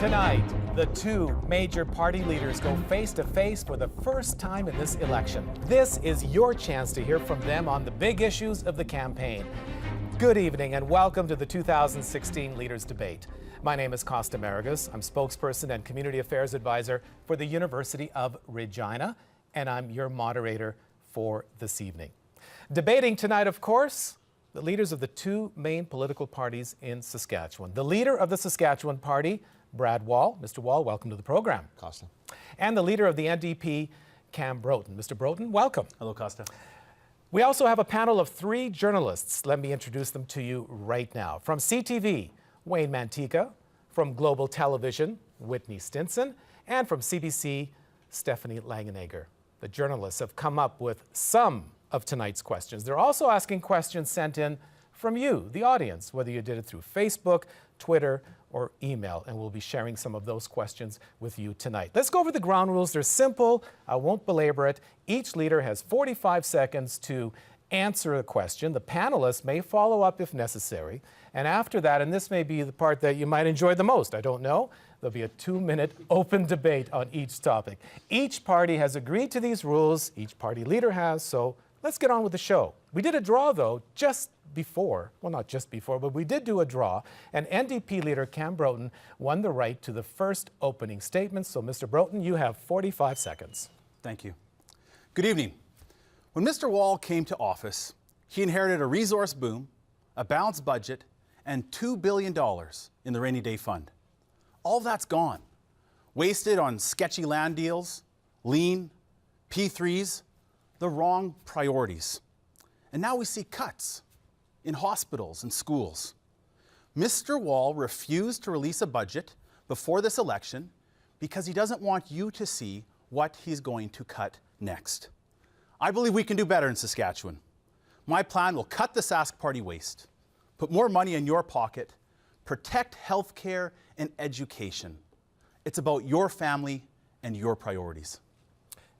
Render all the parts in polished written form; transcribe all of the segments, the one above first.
Tonight, the two major party leaders go face to face for the first time in this election. This is your chance to hear from them on the big issues of the campaign. Good evening and welcome to the 2016 Leaders Debate. My name is Costa Marigas. I'm spokesperson and community affairs advisor for the University of Regina, and I'm your moderator for this evening. Debating tonight, of course, the leaders of the two main political parties in Saskatchewan. The leader of the Saskatchewan Party, Brad Wall. Mr. Wall, welcome to the program. Costa. And the leader of the NDP, Cam Broten. Mr. Broten, welcome. Hello, Costa. We also have a panel of three journalists. Let me introduce them to you right now. From CTV, Wayne Mantika. From Global Television, Whitney Stinson. And from CBC, Stephanie Langenegger. The journalists have come up with some of tonight's questions. They're also asking questions sent in from you, the audience, whether you did it through Facebook, Twitter, or email, and we'll be sharing some of those questions with you tonight. Let's go over the ground rules. They're simple. I won't belabor it. Each leader has 45 seconds to answer a question. The panelists may follow up if necessary. And after that, and this may be the part that you might enjoy the most, I don't know, there'll be a 2-minute open debate on each topic. Each party has agreed to these rules. Each party leader has, so let's get on with the show. We did a draw, though, just before, well, not just before, but we did do a draw, and NDP leader Cam Broten won the right to the first opening statement. So, Mr. Broten, you have 45 seconds. Thank you. Good evening. When Mr. Wall came to office, he inherited a resource boom, a balanced budget, and $2 billion in the rainy day fund. All that's gone, wasted on sketchy land deals, lean, P3s, the wrong priorities. And now we see cuts in hospitals and schools. Mr. Wall refused to release a budget before this election because he doesn't want you to see what he's going to cut next. I believe we can do better in Saskatchewan. My plan will cut the Sask Party waste, put more money in your pocket, protect healthcare and education. It's about your family and your priorities.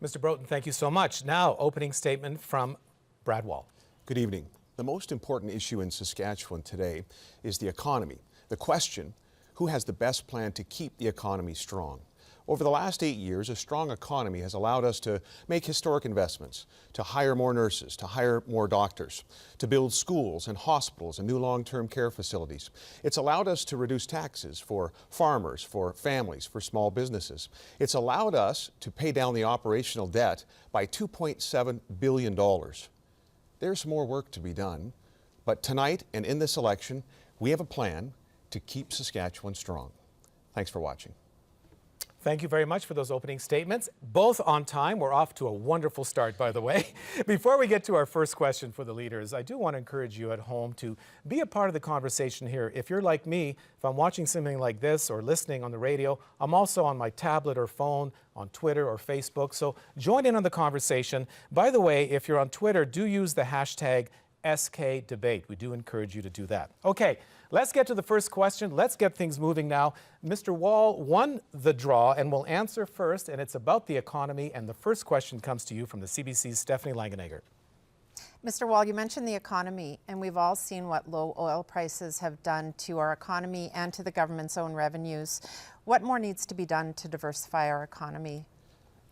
Mr. Broten, thank you so much. Now, opening statement from Brad Wall. Good evening. The most important issue in Saskatchewan today is the economy. The question, who has the best plan to keep the economy strong? Over the last 8 years, a strong economy has allowed us to make historic investments, to hire more nurses, to hire more doctors, to build schools and hospitals and new long-term care facilities. It's allowed us to reduce taxes for farmers, for families, for small businesses. It's allowed us to pay down the operational debt by $2.7 billion. There's more work to be done, but tonight and in this election, we have a plan to keep Saskatchewan strong. Thanks for watching. Thank you very much for those opening statements. Both on time. We're off to a wonderful start, by the way. Before we get to our first question for the leaders, I do want to encourage you at home to be a part of the conversation here. If you're like me, if I'm watching something like this or listening on the radio, I'm also on my tablet or phone, on Twitter or Facebook. So join in on the conversation. By the way, if you're on Twitter, do use the hashtag SKDebate. We do encourage you to do that. Okay, let's get to the first question. Let's get things moving now. Mr. Wall won the draw and will answer first, and it's about the economy. And the first question comes to you from the CBC's Stephanie Langenegger. Mr. Wall, you mentioned the economy, and we've all seen what low oil prices have done to our economy and to the government's own revenues. What more needs to be done to diversify our economy?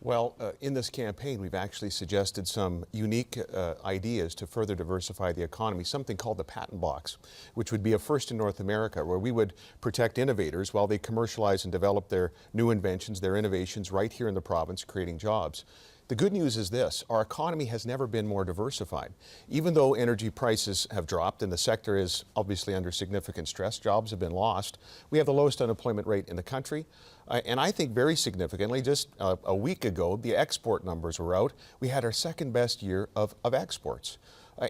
Well, in this campaign, we've actually suggested some unique ideas to further diversify the economy, something called the patent box, which would be a first in North America, where we would protect innovators while they commercialize and develop their new inventions, their innovations right here in the province, creating jobs. The good news is this: our economy has never been more diversified. Even though energy prices have dropped and the sector is obviously under significant stress, jobs have been lost, we have the lowest unemployment rate in the country. And I think very significantly, just a week ago, the export numbers were out. We had our second best year of exports.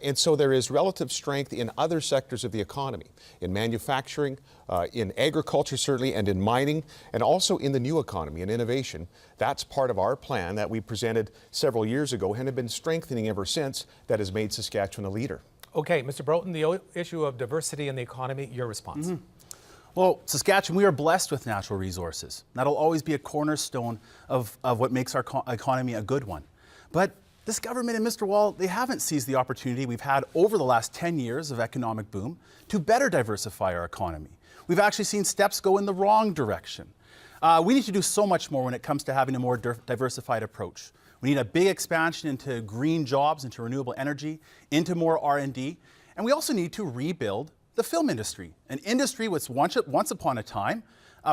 And so there is relative strength in other sectors of the economy, in manufacturing, in agriculture certainly, and in mining, and also in the new economy and innovation. That's part of our plan that we presented several years ago and have been strengthening ever since, that has made Saskatchewan a leader. Okay, Mr. Broten, the issue of diversity in the economy, your response. Well, Saskatchewan, we are blessed with natural resources. That'll always be a cornerstone of what makes our economy a good one. But this government and Mr. Wall, they haven't seized the opportunity we've had over the last 10 years of economic boom to better diversify our economy. We've actually seen steps go in the wrong direction. We need to do so much more when it comes to having a more diversified approach. We need a big expansion into green jobs, into renewable energy, into more R&D. And we also need to rebuild the film industry, an industry which once upon a time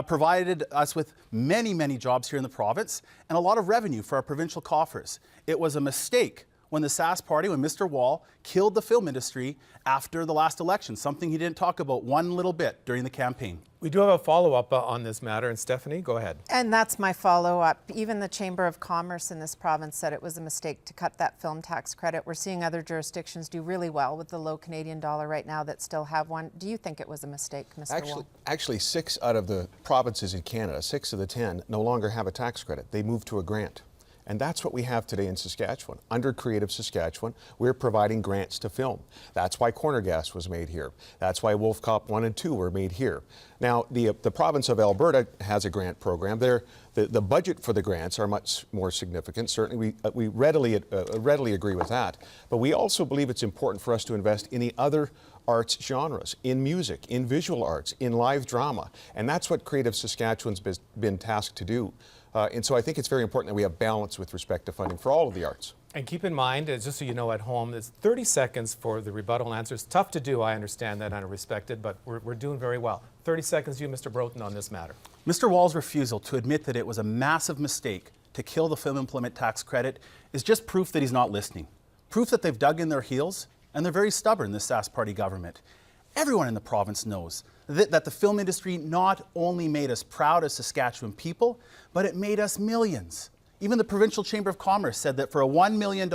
provided us with many, many jobs here in the province and a lot of revenue for our provincial coffers. It was a mistake when the Sask Party, when Mr. Wall killed the film industry after the last election, something he didn't talk about one little bit during the campaign. We do have a follow-up on this matter, and Stephanie, go ahead. And that's my follow-up. Even the Chamber of Commerce in this province said it was a mistake to cut that film tax credit. We're seeing other jurisdictions do really well with the low Canadian dollar right now that still have one. Do you think it was a mistake, Mr. Wall? Actually, 6 out of the provinces in Canada, 6 of the 10, no longer have a tax credit. They moved to a grant. And that's what we have today in Saskatchewan. Under Creative Saskatchewan, we're providing grants to film. That's why Corner Gas was made here. That's why Wolf Cop 1 and 2 were made here. Now, the province of Alberta has a grant program. The budget for the grants are much more significant. Certainly, we readily agree with that. But we also believe it's important for us to invest in the other arts genres, in music, in visual arts, in live drama. And that's what Creative Saskatchewan's been tasked to do. And so I think it's very important that we have balance with respect to funding for all of the arts. And keep in mind, just so you know at home, it's 30 seconds for the rebuttal answers. Tough to do, I understand that, and are respected, but we're doing very well. 30 seconds, you, Mr. Broughton, on this matter. Mr. Wall's refusal to admit that it was a massive mistake to kill the film employment tax credit is just proof that he's not listening. Proof that they've dug in their heels, and they're very stubborn, this Sask Party government. Everyone in the province knows that the film industry not only made us proud as Saskatchewan people, but it made us millions. Even the Provincial Chamber of Commerce said that for a $1 million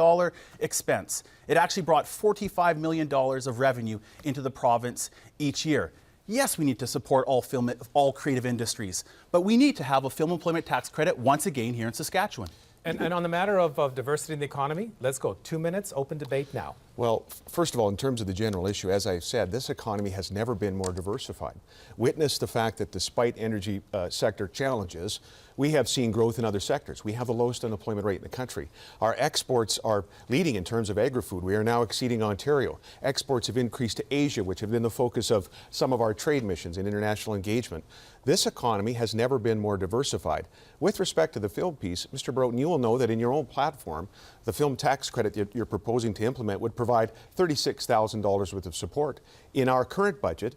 expense, it actually brought $45 million of revenue into the province each year. Yes, we need to support all creative industries, but we need to have a film employment tax credit once again here in Saskatchewan. And on the matter of diversity in the economy, let's go. 2 minutes, open debate now. Well, first of all, in terms of the general issue, as I've said, this economy has never been more diversified. Witness the fact that despite energy sector challenges, we have seen growth in other sectors. We have the lowest unemployment rate in the country. Our exports are leading in terms of agri-food. We are now exceeding Ontario. Exports have increased to Asia, which have been the focus of some of our trade missions and international engagement. This economy has never been more diversified. With respect to the film piece, Mr. Broughton, you will know that in your own platform, the film tax credit that you're proposing to implement would provide $36,000 worth of support. In our current budget,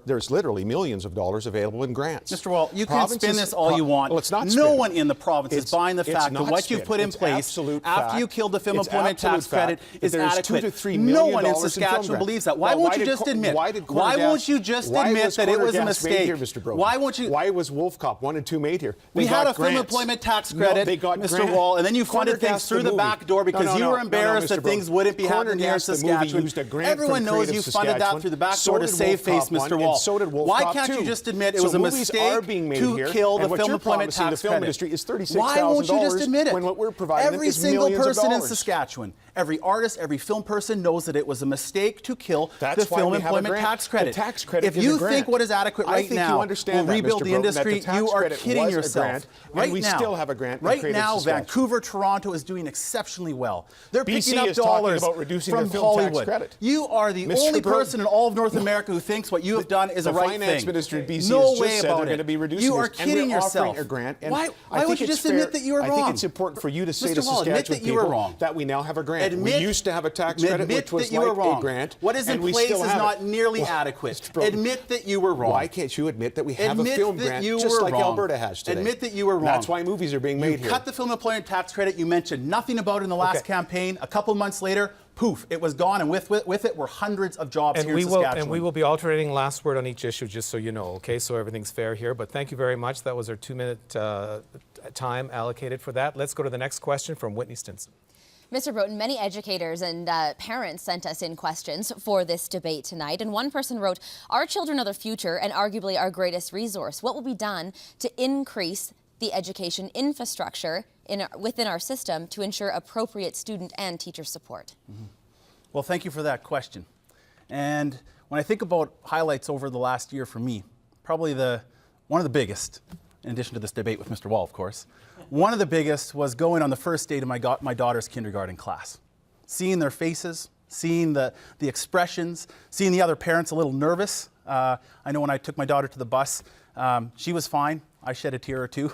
there's literally millions of dollars available in grants. Mr. Wall, you can spin this all you want. Well, it's not no one in the province is buying the fact that what you've put in place after you killed the film employment tax credit is adequate. $2 to $3 million no one in Saskatchewan believes that. Why won't you just admit? Why won't you just admit that it was a mistake? Why won't you? Why was Wolf Cop 1 and 2 made here? We had a film employment tax credit, Mr. Wall, and then you funded things through the back door because you were embarrassed that things wouldn't be happening here in Saskatchewan. Everyone knows you funded that through the back door to save face, Mr. Wall. Why can't you just admit it was a mistake to kill the film employment tax credit? Why won't you just admit it? When what we're providing every single person in Saskatchewan, every artist, every film person knows that it was a mistake to kill the film employment tax credit. If you think what is adequate right now will rebuild the industry, you are kidding yourself. Right now, still have a grant. Right now, Vancouver, Toronto is doing exceptionally well. They're picking up dollars from Hollywood. You are the only person in all of North America who thinks what you have done is a right thing. The finance minister in BC no has just said they're going to be reducing You are kidding yourself. A grant. And why won't you just admit that you were wrong? I think it's important for you to say to Saskatchewan people that we now have a grant. Admit, we used to have a tax credit, which was like a grant. What is in place is not nearly adequate. Admit that you were wrong. Why can't you admit that we have a film grant just like Alberta has today? Admit that you were wrong. That's why movies are being made here. You cut the film employment tax credit you mentioned nothing about in the last campaign. A couple months later, poof, it was gone, and with it were hundreds of jobs here in Saskatchewan. And we will be alternating last word on each issue, just so you know, okay? So everything's fair here. But thank you very much. That was our 2-minute time allocated for that. Let's go to the next question from Whitney Stinson. Mr. Broughton, many educators and parents sent us in questions for this debate tonight. And one person wrote, "Our children are the future and arguably our greatest resource. What will be done to increase the education infrastructure within our system to ensure appropriate student and teacher support?" Well, thank you for that question. And when I think about highlights over the last year for me, probably one of the biggest, in addition to this debate with Mr. Wall, of course, one of the biggest was going on the first day to my daughter's kindergarten class. Seeing their faces, seeing the expressions, seeing the other parents a little nervous. I know when I took my daughter to the bus, she was fine. I shed a tear or two,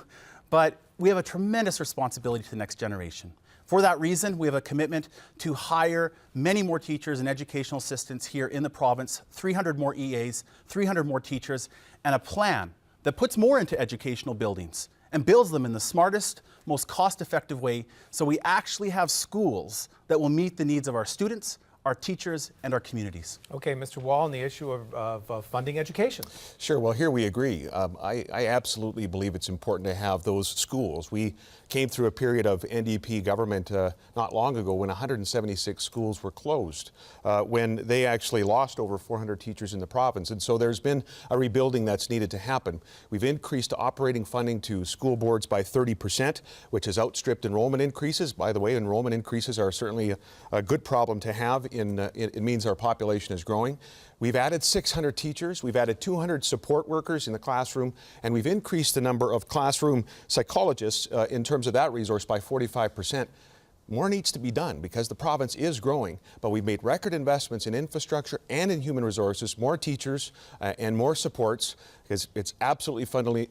but we have a tremendous responsibility to the next generation. For that reason, we have a commitment to hire many more teachers and educational assistants here in the province, 300 more EAs, 300 more teachers, and a plan that puts more into educational buildings and builds them in the smartest, most cost-effective way, so we actually have schools that will meet the needs of our students, our teachers, and our communities. Okay, Mr. Wall, on the issue of funding education. Sure, well, here we agree. I absolutely believe it's important to have those schools. We came through a period of NDP government not long ago when 176 schools were closed, when they actually lost over 400 teachers in the province. And so there's been a rebuilding that's needed to happen. We've increased operating funding to school boards by 30%, which has outstripped enrollment increases. By the way, enrollment increases are certainly a good problem to have. It means our population is growing. We've added 600 teachers, we've added 200 support workers in the classroom, and we've increased the number of classroom psychologists in terms of that resource by 45%. More needs to be done because the province is growing, but we've made record investments in infrastructure and in human resources, more teachers and more supports, because it's absolutely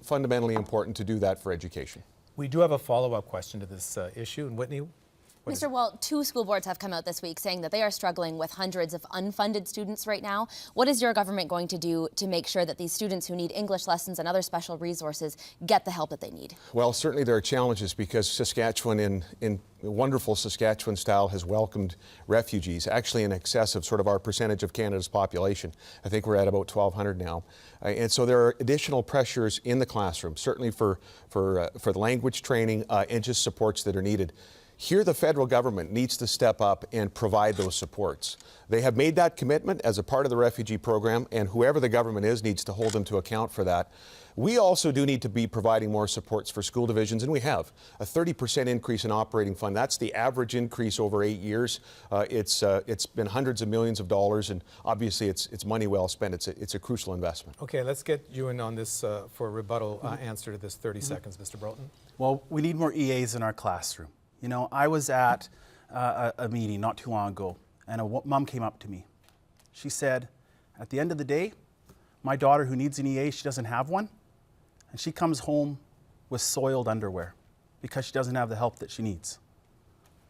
fundamentally important to do that for education. We do have a follow-up question to this issue, and Whitney, Mr. Wall, 2 school boards have come out this week saying that they are struggling with hundreds of unfunded students right now. What is your government going to do to make sure that these students who need English lessons and other special resources get the help that they need? Well, certainly there are challenges because Saskatchewan, in wonderful Saskatchewan style, has welcomed refugees, actually in excess of sort of our percentage of Canada's population. I think we're at about 1,200 now. And so there are additional pressures in the classroom, certainly for the language training and just supports that are needed. Here, the federal government needs to step up and provide those supports. They have made that commitment as a part of the refugee program, and whoever the government is needs to hold them to account for that. We also do need to be providing more supports for school divisions, and we have a 30% increase in operating fund. That's the average increase over 8 years. It's been hundreds of millions of dollars, and obviously it's money well spent. It's a crucial investment. Okay, let's get you in on this for a rebuttal answer to this. 30 seconds, Mr. Broughton. Well, we need more EAs in our classroom. You know, I was at a meeting not too long ago, and a mom came up to me. She said, at the end of the day, my daughter who needs an EA, she doesn't have one, and she comes home with soiled underwear because she doesn't have the help that she needs.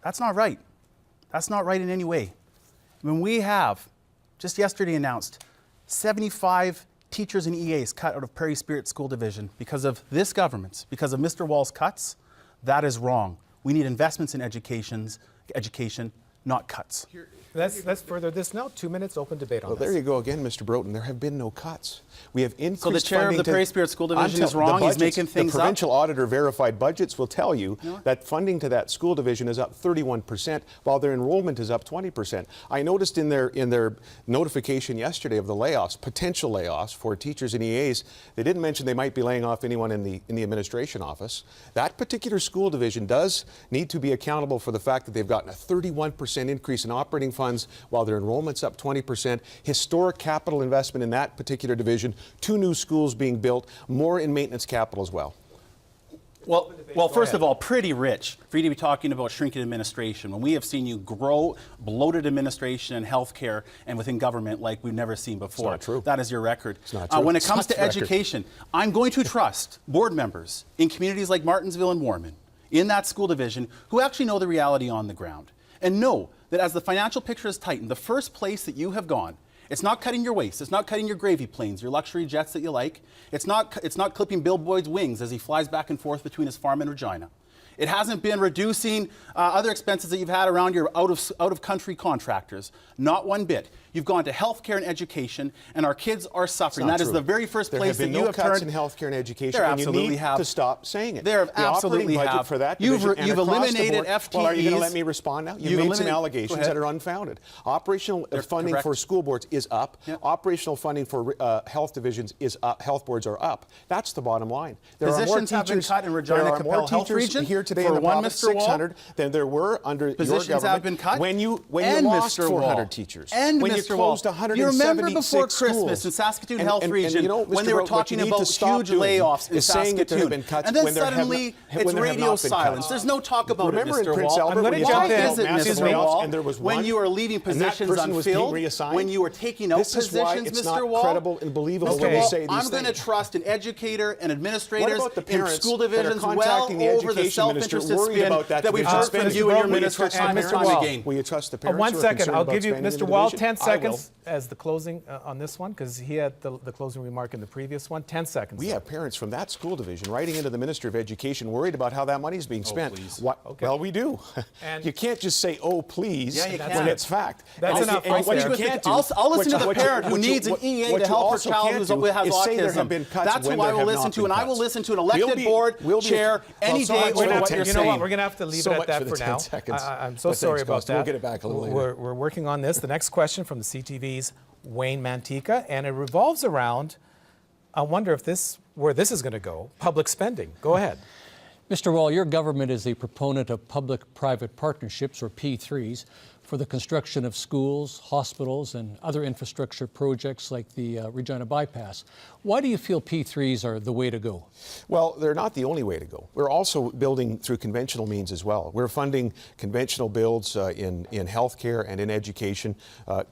That's not right. That's not right in any way. When we have, just yesterday announced, 75 teachers and EAs cut out of Prairie Spirit School Division because of this government, because of Mr. Wall's cuts, that is wrong. We need investments in education, not cuts. Let's further this now. 2 minutes, open debate on Well, this. there you go again, Mr. Broughton. There have been no cuts. We have increased So the chair funding of the Prairie Spirit School Division is the wrong? He's budgets, making things the provincial auditor verified budgets will tell you that funding to that school division is up 31%, while their enrollment is up 20%. I noticed in their notification yesterday of the layoffs, potential layoffs for teachers and EAs, they didn't mention they might be laying off anyone in the administration office. That particular school division does need to be accountable for the fact that they've gotten a 31% increase in operating funds, while their enrollment's up 20%. Historic capital investment in that particular division. 2 new schools being built, more in maintenance capital as well. Well, first of all, pretty rich for you to be talking about shrinking administration when we have seen you grow bloated administration in healthcare and within government like we've never seen before. It's not true. That is your record. It's not true. When it It's comes not to the record. education, I'm going to trust board members in communities like Martensville and Warman in that school division who actually know the reality on the ground and know that as the financial picture is tightened, the first place that you have gone, it's not cutting your waste. It's not cutting your gravy planes, your luxury jets that you like. It's not clipping Bill Boyd's wings as he flies back and forth between his farm and Regina. It hasn't been reducing other expenses that you've had around your out-of-country contractors. Not one bit. You've gone to healthcare and education, and our kids are suffering. That is the very first place that you have turned. There have been no cuts in healthcare and education, There and you absolutely need have. to stop saying it. There The absolutely operating budget have. for that You've division and across the eliminated board- FTEs. Well, are you going to let me respond now? You've made some allegations that are unfounded. Operational funding correct. for school boards is up. Yep. Operational funding for health divisions is up. Health boards are up. That's the bottom line. There Positions are more have been teachers. cut in Regina there are more Capel Health teachers Region. here today for in the one, province, Mr. Wall, 600 than there were under your positions government. have been cut. When you and lost Mr. 400 Wall, teachers. and when Mr. you closed Wall, 176 you remember before Christmas schools. in Saskatoon And- Health and Region you know, when Mr. they were Brown, what talking you need about to stop huge doing layoffs in is saying that there have Saskatoon, been cuts and then when there have suddenly not- it's when there have radio not been silence. cuts. There's no talk about Remember it, in Mr. Prince Wall. Albert, I'm when gonna you jump talked in. about Why is it, massive Mr. layoffs, Wall, and there was when one, you are leaving and that positions person was being unfilled, reassigned? when you are taking out This is why positions, it's Mr. not Wall? credible and believable Mr. when you Wall, say these I'm going to things. trust an educator and administrators What about the in parents school that are divisions well contacting the over the education minister self-interested worried spin about that we've division heard from spending? you and your Will you minister trust time and Mr. time Wall? again. Will you trust the parents? 1 who are second. concerned I'll about give you, spending in Mr. the Wall, division? 10 I will. seconds as the closing on this one, because he had the closing remark in the previous one. 10 seconds. We have parents from that school division writing into the Minister of Education worried about how that money is being spent. please. Okay. Well, we do. And- you can't just say, oh, please, Yeah, you when can. it's fact. That's And enough and right what there. you can't do- I'll listen to the what you- parent who what you- needs an what- EA what to you help her also child can't who do has is say there have autism. been cuts That's when who I there will have listen not to, been and I will cuts. listen to an We'll elected be- board we'll be- chair any well, so day much over for We're gonna what have what to, you're you know what? saying. We're going to have to leave So it at much that for the for 10 now. seconds. I'm so But sorry thanks, about Costa. that. We'll get it back a little later. We're working on this. The next question from the CTV's Wayne Mantika, and it revolves around, I wonder if where this is going to go, public spending. Go ahead. Mr. Wall, your government is a proponent of public-private partnerships, or P3s, for the construction of schools, hospitals, and other infrastructure projects like the Regina Bypass. Why do you feel P3s are the way to go? Well, they're not the only way to go. We're also building through conventional means as well. We're funding conventional builds in healthcare and in education,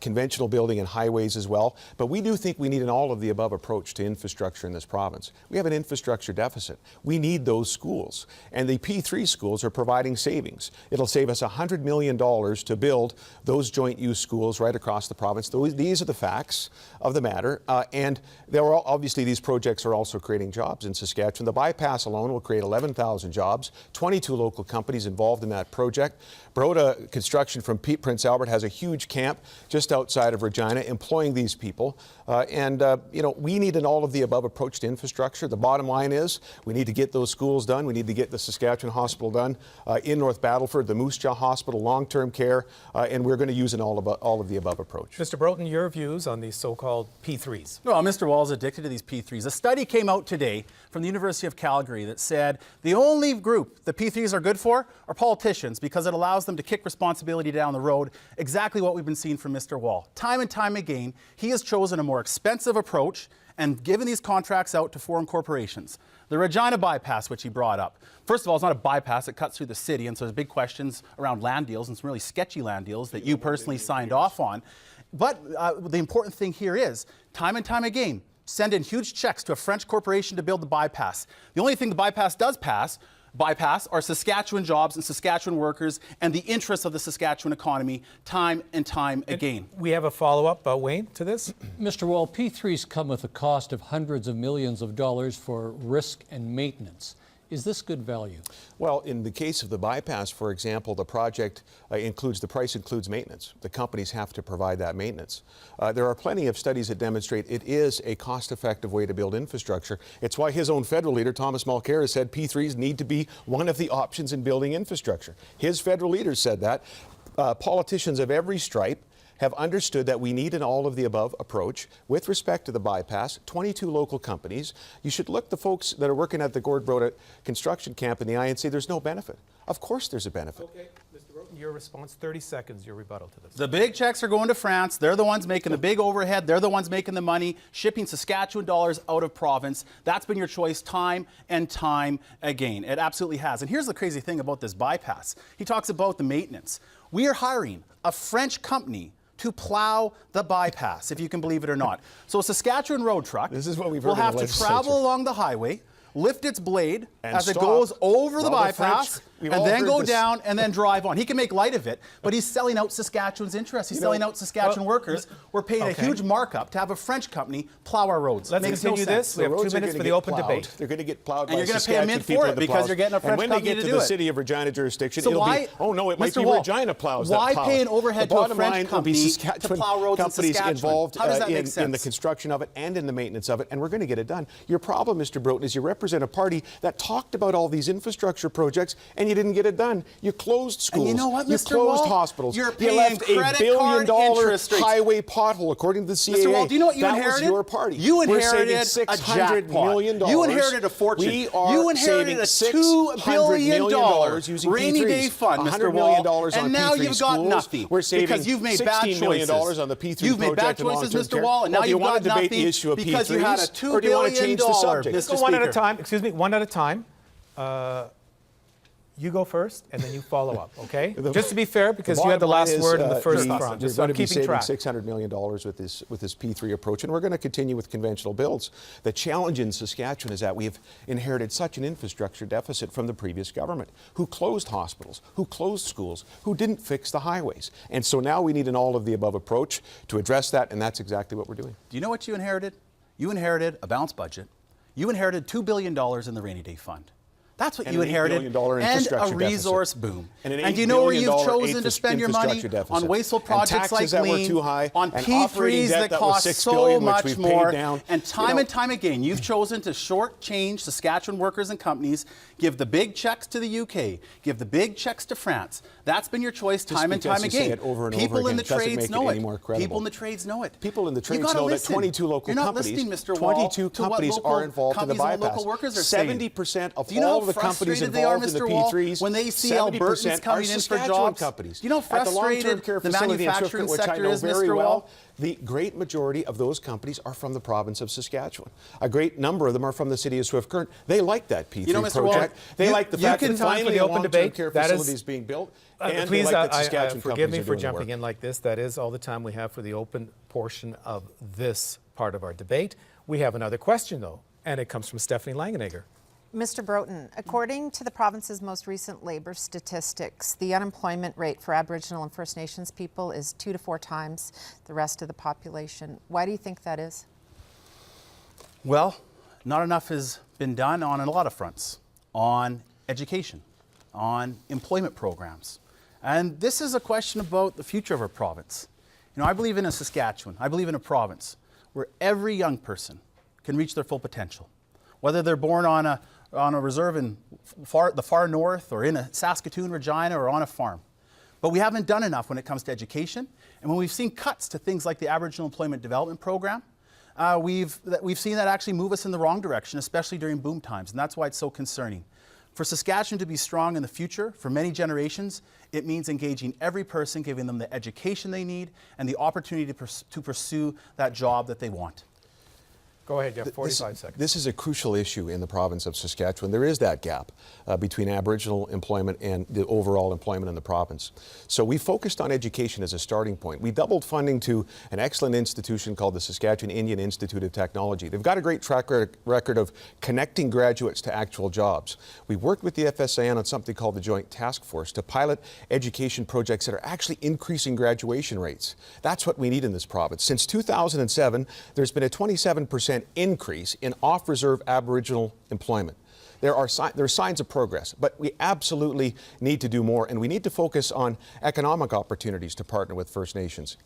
conventional building in highways as well. But we do think we need an all-of-the-above approach to infrastructure in this province. We have an infrastructure deficit. We need those schools. And the P3 schools are providing savings. It'll save us $100 million to build those joint use schools right across the province. These are the facts of the matter. And obviously these projects are also creating jobs in Saskatchewan. The bypass alone will create 11,000 jobs, 22 local companies involved in that project. Baroda Construction from Prince Albert has a huge camp just outside of Regina employing these people. We need an all-of-the-above approach to infrastructure. The bottom line is we need to get those schools done. We need to get the Saskatchewan Hospital done in North Battleford, the Moose Jaw Hospital, long-term care, and we're going to use an all-of-the-above approach. Mr. Broughton, your views on these so-called P3s? Well, Mr. Wall's addicted to these P3s. A study came out today from the University of Calgary that said the only group the P3s are good for are politicians because it allows them to kick responsibility down the road, exactly what we've been seeing from Mr. Wall. Time and time again, he has chosen a more expensive approach and given these contracts out to foreign corporations. The Regina bypass, which he brought up. First of all, it's not a bypass, it cuts through the city, and so there's big questions around land deals and some really sketchy land deals that you personally signed off on. But the important thing here is, time and time again, send in huge checks to a French corporation to build the bypass. The only thing the bypass does bypass are Saskatchewan jobs and Saskatchewan workers and the interests of the Saskatchewan economy time and time again. We have a follow-up, Wayne, to this. Mr. Wall, P3s come with a cost of hundreds of millions of dollars for risk and maintenance. Is this good value? Well, in the case of the bypass, for example, the project the price includes maintenance. The companies have to provide that maintenance. There are plenty of studies that demonstrate it is a cost-effective way to build infrastructure. It's why his own federal leader, Thomas Mulcair, has said P3s need to be one of the options in building infrastructure. His federal leaders said that. Politicians of every stripe have understood that we need an all-of-the-above approach with respect to the bypass. 22 local companies. You should look the folks that are working at the Gord Baroda construction camp in the eye and say there's no benefit. Of course there's a benefit. Okay, Mr. Broughton, your response, 30 seconds, your rebuttal to this. The big checks are going to France. They're the ones making the big overhead. They're the ones making the money, shipping Saskatchewan dollars out of province. That's been your choice time and time again. It absolutely has. And here's the crazy thing about this bypass. He talks about the maintenance. We are hiring a French company to plow the bypass, if you can believe it or not. So a Saskatchewan road truck This is what we've will heard in have the to legislature. travel along the highway, lift its blade And as it stop. goes over the Well, the bypass, French- we've and all then heard go this. down and then drive on. He can make light of it, but he's selling out Saskatchewan's interests. He's selling out Saskatchewan workers. We're paying a huge markup to have a French company plow our roads. Let's Makes continue no sense. this. We have 2 roads are minutes gonna for the get open plowed. debate. They're going to get plowed And by you're gonna pay a Saskatchewan mint people for in it the because plows. you're getting a French And when they company get to to do the it. city of Regina jurisdiction, So it'll why, be, oh no, it might Mr. be Wall, Regina plows why that plow. pay an overhead The to a bottom French line will be company to Saskatchewan plow roads in companies Saskatchewan? involved How does that make in the sense? construction of it and in the maintenance of it, and we're going to get it done. Your problem, Mr. Broughton, is you represent a party that talked about all these infrastructure projects and you didn't get it done. You closed schools. And you know what, You Mr. closed Wall? hospitals. You're You paying left a credit $1 card billion interest rates. highway pothole, according to the CAA. Mr. Wall, do you know what you that inherited? was your party. You We're inherited saving a $600 million. jackpot. You inherited a fortune. We are You inherited saving a $2 $600 million billion using rainy P3s. day fund, Mr. $100 million Wall. on And now P3 you've got schools. nothing. We're saving because you've made bad $16 million choices. on the P3 You've made bad project and choices, long-term Mr. care. Wall, and now Do you you've want got to debate nothing the issue of because you had a P3s, $2 or do you want to billion change the subject? Let's go one at a time. Excuse me, one at a time. You go first, and then you follow up, okay? Just to be fair, because you had the last word in the first round. You're Just going to be keeping saving track. $600 million with this P3 approach, and we're going to continue with conventional builds. The challenge in Saskatchewan is that we've inherited such an infrastructure deficit from the previous government, who closed hospitals, who closed schools, who didn't fix the highways. And so now we need an all-of-the-above approach to address that, and that's exactly what we're doing. Do you know what you inherited? You inherited a balanced budget. You inherited $2 billion in the rainy day fund. That's what And you an $8 inherited, billion and a infrastructure resource deficit. boom. And an And $8 you know where billion you've chosen to spend your money? infrastructure deficit. On wasteful And projects taxes like that were lean, too high, on and operating P3s debt that was cost $6 so billion, which much we've paid more. down. And time again, you've chosen to shortchange Saskatchewan workers and companies, give the big checks to the UK, give the big checks to France. That's been your choice time and time because you say again. it over and over People in again the doesn't trades make it know any it. more credible. People in the trades know it. People in the You trades gotta know that listen. 22 local You're not companies, listening, Mr. Wall, 22 to what companies local are involved in the companies and bypass. local workers are saying. 70% of Do you know all how the companies frustrated they are, involved in the Mr. Wall, P3s, when they see 70% Albertans coming are in for Saskatchewan jobs? companies. Do you know how At the long-term frustrated care the facility in manufacturing Swift, which I sector know is, very Mr. well, Wall? the great majority of those companies are from the province of Saskatchewan. A great number of them are from the city of Swift Current. They like that P3 You know, Mr. Wall, project. They like the fact that can time for finally the a open long-term debate. care That is- facility is being built. And Please, they like that Saskatchewan forgive me companies are for doing the jumping work. in like this. That is all the time we have for the open portion of this part of our debate. We have another question, though, and it comes from Stephanie Langenegger. Mr. Broughton, according to the province's most recent labor statistics, the unemployment rate for Aboriginal and First Nations people is 2 to 4 times the rest of the population. Why do you think that is? Well, not enough has been done on a lot of fronts, on education, on employment programs. And this is a question about the future of our province. You know, I believe in a Saskatchewan, I believe in a province where every young person can reach their full potential. Whether they're born on a reserve in the far north or in a Saskatoon, Regina, or on a farm. But we haven't done enough when it comes to education. And when we've seen cuts to things like the Aboriginal Employment Development Program, we've seen that actually move us in the wrong direction, especially during boom times. And that's why it's so concerning. For Saskatchewan to be strong in the future, for many generations, it means engaging every person, giving them the education they need and the opportunity to pursue that job that they want. Go ahead, you have 45 seconds. This is a crucial issue in the province of Saskatchewan. There is that gap between Aboriginal employment and the overall employment in the province. So we focused on education as a starting point. We doubled funding to an excellent institution called the Saskatchewan Indian Institute of Technology. They've got a great track record of connecting graduates to actual jobs. We worked with the FSAN on something called the Joint Task Force to pilot education projects that are actually increasing graduation rates. That's what we need in this province. Since 2007, there's been a 27% increase in off-reserve Aboriginal employment. There are signs of progress, but we absolutely need to do more, and we need to focus on economic opportunities to partner with First Nations.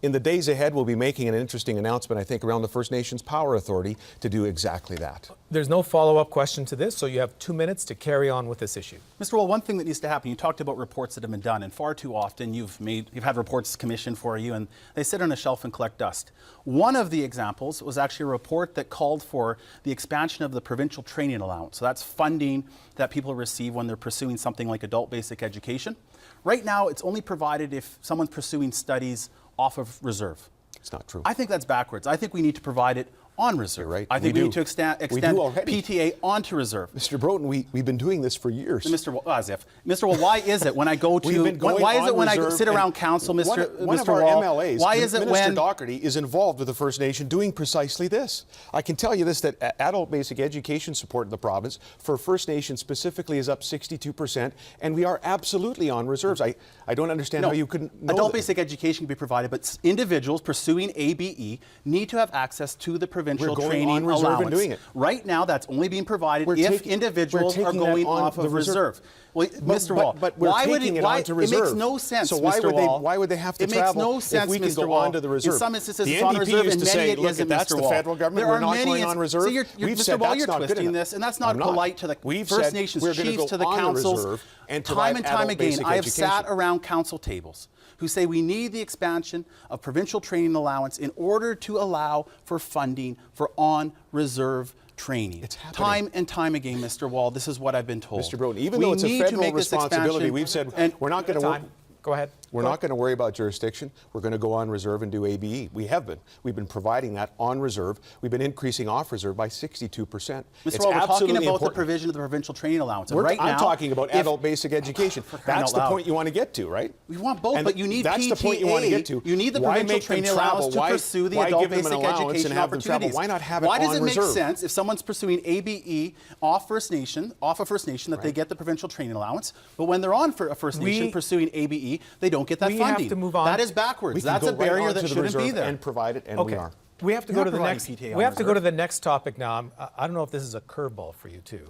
In the days ahead, we'll be making an interesting announcement, I think, around the First Nations Power Authority to do exactly that. There's no follow-up question to this, so you have 2 minutes to carry on with this issue. Mr. Wall, one thing that needs to happen, you talked about reports that have been done, and far too often you've had reports commissioned for you, and they sit on a shelf and collect dust. One of the examples was actually a report that called for the expansion of the provincial training allowance. So that's funding that people receive when they're pursuing something like adult basic education. Right now, it's only provided if someone's pursuing studies off of reserve. It's not true. I think that's backwards. I think we need to provide it on reserve. You're right. I think we need to extend already. PTA onto reserve. Mr. Broughton, we've been doing this for years. Mr. Wall, as if. Mr. Wall, why is it when I go We've to been going why is on it when I reserve sit around council, one Mr. of our Wall? MLAs, Why is it Minister when Doherty is involved with the First Nation doing precisely this? I can tell you this, that adult basic education support in the province for First Nation specifically is up 62%, and we are absolutely on reserves. I don't understand how you couldn't know adult that. basic education can be provided, but individuals pursuing ABE need to have access to the provincial provincial We're going training on reserve allowance. and doing it. Right now, that's only being provided We're if taking- individuals we're are taking that going on off the of reserve. reserve. Well, Mr. Wall, but we're why would taking it, it why, onto it makes reserve. no sense, So why Mr. would they- Wall. why would they have to it makes travel no if sense, we can Mr. go Wall. onto the reserve? In some instances, The it's on NDP reserve, used and to many say, it look, isn't, that's Mr. the Wall. federal government, There we're are not many going on reserve. So We've Mr. said Wall, that's you're not good twisting enough. this, and that's not I'm not. polite to the We've First said Nations we're gonna chiefs, go to the on the councils, reserve and time provide and time adult again. basic I have sat education. around council tables who say we need the expansion of provincial training allowance in order to allow for funding for on-reserve training. It's happening. Time and time again, Mr. Wall, this is what I've been told. Mr. Broughton, even We though it's a need to federal make this responsibility, expansion, we've said and we're not going to Time. Go ahead. We're not going to worry about jurisdiction. We're going to go on reserve and do ABE. We have been. We've been providing that on reserve. We've been increasing off reserve by 62%. Mr. It's Wall, we're talking absolutely about the important. provision of the provincial training allowance. And right I'm now, talking about if- adult basic education. For crying That's out the loud. point you want to get to, right? We want both, And but you need that's PTA. the point you want to get to. You need the Why provincial make them training travel? allowance to Why- pursue the why adult give them an basic allowance education and have them travel? opportunities. Why not have it Why does on it make reserve? sense if someone's pursuing ABE off First Nation, off of First Nation, that they get the provincial training allowance, but when they're on for a First Nation pursuing ABE, they don't get that we have funding. to move on. That is backwards. We can That's go a barrier right that onto the shouldn't be reserve there. and provide it, and we Okay. are. We have to You're go to the providing next. PTA on We have to go reserve. to the next topic now. I don't know if this is a curveball for you too.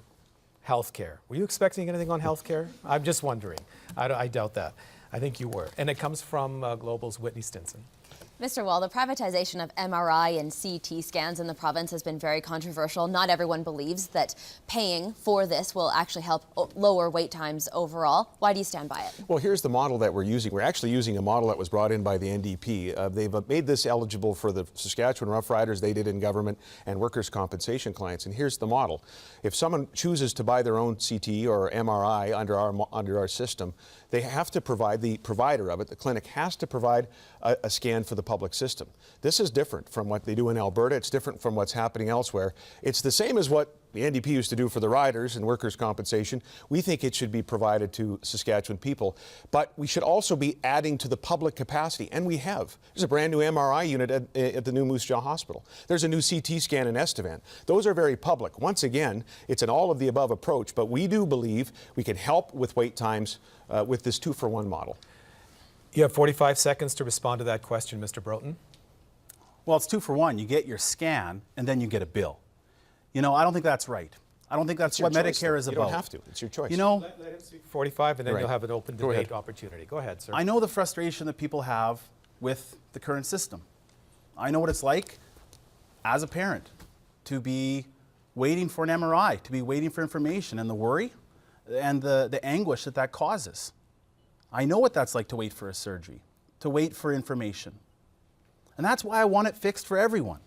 Healthcare. Were you expecting anything on healthcare? I'm just wondering. I doubt that. I think you were. And it comes from Global's Whitney Stinson. Mr. Wall, the privatization of MRI and CT scans in the province has been very controversial. Not everyone believes that paying for this will actually help lower wait times overall. Why do you stand by it? Well, here's the model that we're using. We're actually using a model that was brought in by the NDP. They've made this eligible for the Saskatchewan Rough Riders, they did in government, and workers' compensation clients. And here's the model. If someone chooses to buy their own CT or MRI under our system, they have to provide, the provider of it, the clinic, has to provide a scan for the public system. This is different from what they do in Alberta. It's different from what's happening elsewhere. It's the same as what the NDP used to do for the riders and workers' compensation. We think it should be provided to Saskatchewan people, but we should also be adding to the public capacity, and we have. There's a brand new MRI unit at the new Moose Jaw Hospital. There's a new CT scan in Estevan. Those are very public. Once again, it's an all-of-the-above approach, but we do believe we can help with wait times with this 2-for-1 model. You have 45 seconds to respond to that question, Mr. Broughton. Well, it's 2-for-1. You get your scan, and then you get a bill. You know, I don't think that's right. I don't think that's what Medicare is You about. don't have to. It's your choice. You know, 45, and then Right. you'll have an open Go debate ahead. opportunity. Go ahead, sir. I know the frustration that people have with the current system. I know what it's like as a parent to be waiting for an MRI, to be waiting for information, and the worry and the anguish that that causes. I know what that's like to wait for a surgery, to wait for information. And that's why I want it fixed for everyone.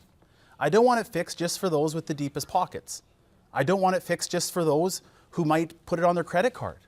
I don't want it fixed just for those with the deepest pockets. I don't want it fixed just for those who might put it on their credit card.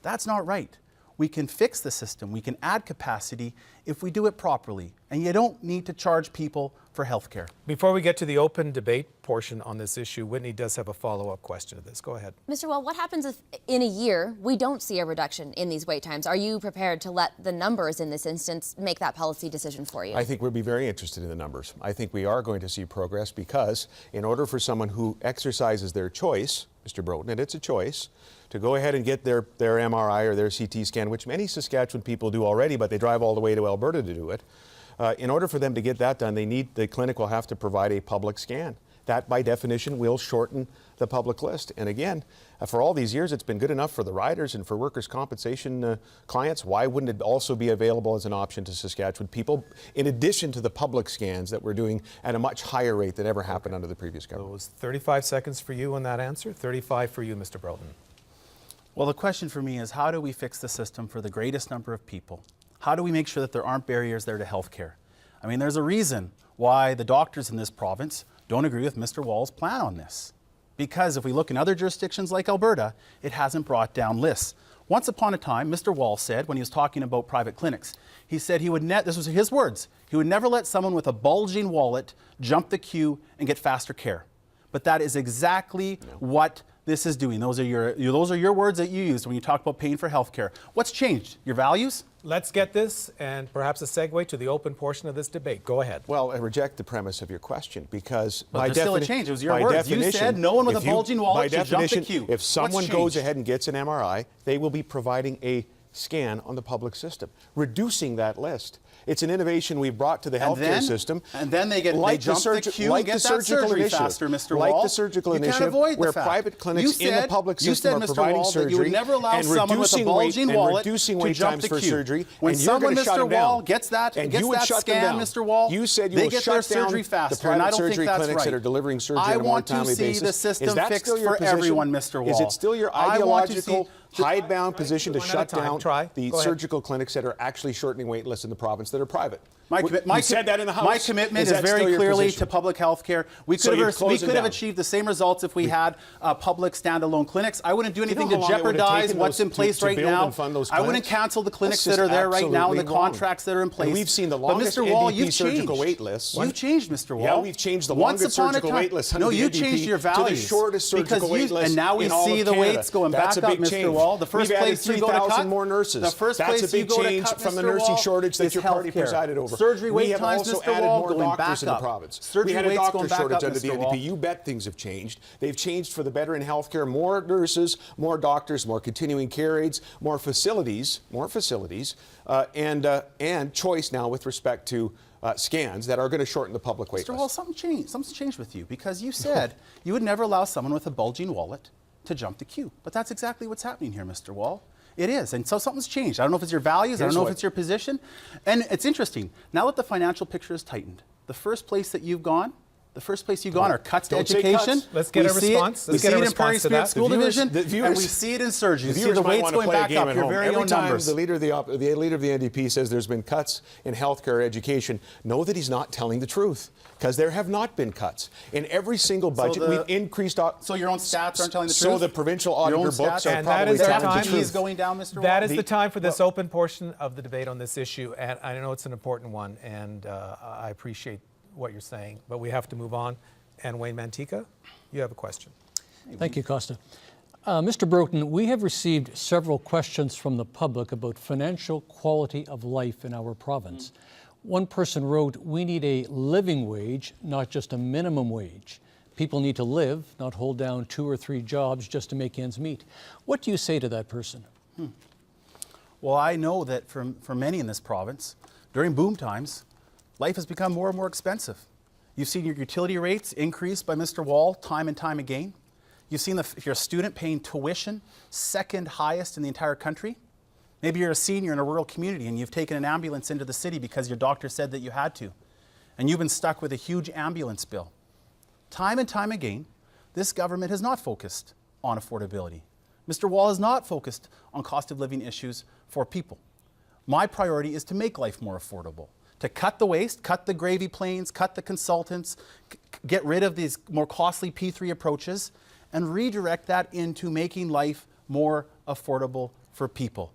That's not right. We can fix the system. We can add capacity if we do it properly. And you don't need to charge people for health care. Before we get to the open debate portion on this issue, Whitney does have a follow-up question to this. Go ahead. Mr. Wall, what happens if in a year we don't see a reduction in these wait times? Are you prepared to let the numbers in this instance make that policy decision for you? I think we'll be very interested in the numbers. I think we are going to see progress because in order for someone who exercises their choice, Mr. Broughton, and it's a choice, to go ahead and get their MRI or their CT scan, which many Saskatchewan people do already, but they drive all the way to Alberta to do it. In order for them to get that done, the clinic will have to provide a public scan. That, by definition, will shorten the public list. And again, for all these years, it's been good enough for the riders and for workers' compensation clients. Why wouldn't it also be available as an option to Saskatchewan people, in addition to the public scans that we're doing at a much higher rate than ever happened under the previous It government? was 35 seconds for you on that answer, 35 for you, Mr. Broughton. Well, the question for me is, how do we fix the system for the greatest number of people? How do we make sure that there aren't barriers there to health care? I mean, there's a reason why the doctors in this province don't agree with Mr. Wall's plan on this. Because if we look in other jurisdictions like Alberta, it hasn't brought down lists. Once upon a time, Mr. Wall said, when he was talking about private clinics, he said he would this was his words, he would never let someone with a bulging wallet jump the queue and get faster care. But that is exactly what this is doing. Those are your words that you used when you talk about paying for health care. What's changed? Your values? Let's get this and perhaps a segue to the open portion of this debate. Go ahead. Well, I reject the premise of your question because But by there's still a definition, change. It was your words. You said no one with a bulging wallet should jump the queue. If someone What's goes changed? ahead and gets an MRI, they will be providing a scan on the public system, reducing that list. It's an innovation we've brought to the healthcare system. And then they jump the queue and get that surgery faster, Mr. Wall. Like the surgical initiative, where private clinics in the public system are providing surgery you would never allow and someone with a reducing bulging wait, wallet and reducing to wait jump times the for queue. surgery. When and someone, you're Mr. Wall, down. gets that and you would shut them scan, down. Mr. Wall, you said you they will get shut their surgery down faster, the private and I don't surgery think that's clinics right. that are delivering surgery I on a more want to timely see basis. the system Is that fixed still your for position? everyone, Mr. Wall. Is it still your I want to ideological, see hidebound position to One at a shut time. down the surgical clinics that are actually shortening wait lists in the province that are private? You said that in the House. My commitment is that very still your clearly position? to public health care. We So could you'd have close them down? achieved the same results if we had public standalone clinics. I wouldn't do anything how to long it would have jeopardize taken what's those in place to right build now. and fund those I wouldn't clinics? cancel the clinics That's that are there right now and the absolutely wrong. contracts that are in place. And we've seen the But longest Mr. Wall, NDP you've surgical changed. wait lists. You've changed, Mr. Wall. Yeah, we've changed the Once longest upon a surgical time- wait list under No, the you NDP changed your to values. the shortest surgical Because wait list and now we in all see of the Canada. waits going That's back a up, big Mr. change. Wall. The first We've added place you go to 3,000 cut more nurses. The first That's place a big you go to change cut, from the Mr. nursing Wall, shortage that is your party healthcare. presided over. Surgery We wait have times, also Mr. added Wall, more going doctors back in the up. province. Surgery We had a waits doctor going back shortage up, under the Mr. Wall. NDP. You bet things have changed. They've changed for the better in healthcare. More nurses, more doctors, more continuing care aides, more facilities, and choice now with respect to scans that are going to shorten the public wait Mr. Wall, list. something's changed with you because you said you would never allow someone with a bulging wallet to jump the queue. But that's exactly what's happening here, Mr. Wall. It is. And so something's changed. I don't know if it's your values. I don't know if it's your position. And it's interesting. Now that the financial picture is tightened, the first place you've gone are cuts to Don't say education. cuts. Let's get a response. We Let's see get a it in response Prairie to Spirit that. School The viewers- Division, the viewers- and we see it in surgery. You see viewers the might waits want to going play a back game up, at your home. very Every own time numbers. the leader of the NDP says there's been cuts in healthcare education, know that he's not telling the truth, because there have not been cuts. In every single budget, we've increased. So your own stats aren't telling the So truth? the provincial Your own auditor books stats? are And that probably is the telling time. the truth. is going down, Mr. Wall. That is the time for this open portion of the debate on this issue, and I know it's an important one, and I appreciate what you're saying, but we have to move on. And Wayne Mantika, you have a question. Thank you, Costa. Mr. Broughton, we have received several questions from the public about financial quality of life in our province. One person wrote, "We need a living wage, not just a minimum wage. People need to live, not hold down 2 or 3 jobs just to make ends meet." What do you say to that person? Well, I know that for many in this province, during boom times, life has become more and more expensive. You've seen your utility rates increase by Mr. Wall time and time again. You've seen if you're a student paying tuition, second highest in the entire country. Maybe you're a senior in a rural community and you've taken an ambulance into the city because your doctor said that you had to, and you've been stuck with a huge ambulance bill. Time and time again, this government has not focused on affordability. Mr. Wall has not focused on cost of living issues for people. My priority is to make life more affordable, to cut the waste, cut the gravy planes, cut the consultants, get rid of these more costly P3 approaches, and redirect that into making life more affordable for people.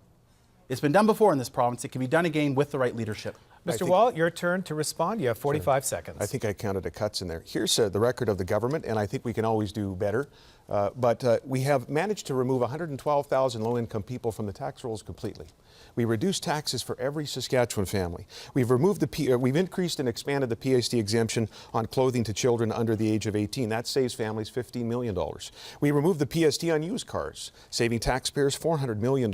It's been done before in this province. It can be done again with the right leadership. Mr. Wall, your turn to respond. You have 45 seconds. I think I counted the cuts in there. Here's the record of the government, and I think we can always do better. But we have managed to remove 112,000 low-income people from the tax rolls completely. We reduced taxes for every Saskatchewan family. We've increased and expanded the PST exemption on clothing to children under the age of 18. That saves families $15 million. We removed the PST on used cars, saving taxpayers $400 million.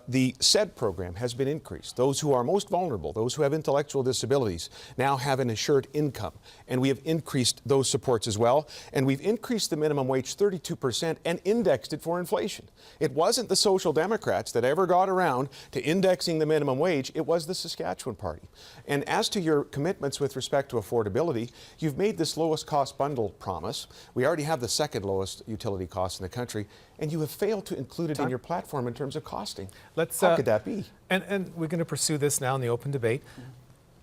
The SED program has been increased. Those who are most vulnerable, those who have intellectual disabilities, now have an assured income. And we have increased those supports as well. And we've increased the minimum wage 32% and indexed it for inflation. It wasn't the Social Democrats that ever got around to indexing the minimum wage. It was the Saskatchewan Party. And as to your commitments with respect to affordability, you've made this lowest cost bundle promise. We already have the second lowest utility cost in the country, and you have failed to include it in your platform in terms of costing. How could that be? And we're going to pursue this now in the open debate.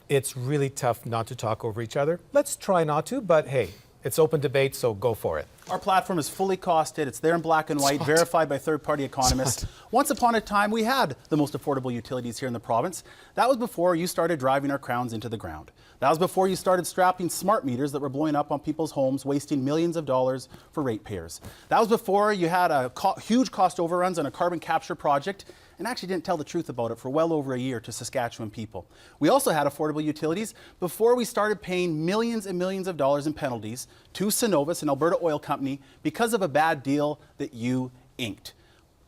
It's really tough not to talk over each other. Let's try not to, but hey, it's open debate, so go for it. Our platform is fully costed. It's there in black and white, verified by third-party economists. Once upon a time, we had the most affordable utilities here in the province. That was before you started driving our crowns into the ground. That was before you started strapping smart meters that were blowing up on people's homes, wasting millions of dollars for ratepayers. That was before you had huge cost overruns on a carbon capture project and actually didn't tell the truth about it for well over a year to Saskatchewan people. We also had affordable utilities before we started paying millions and millions of dollars in penalties to Cenovus, an Alberta oil company, because of a bad deal that you inked.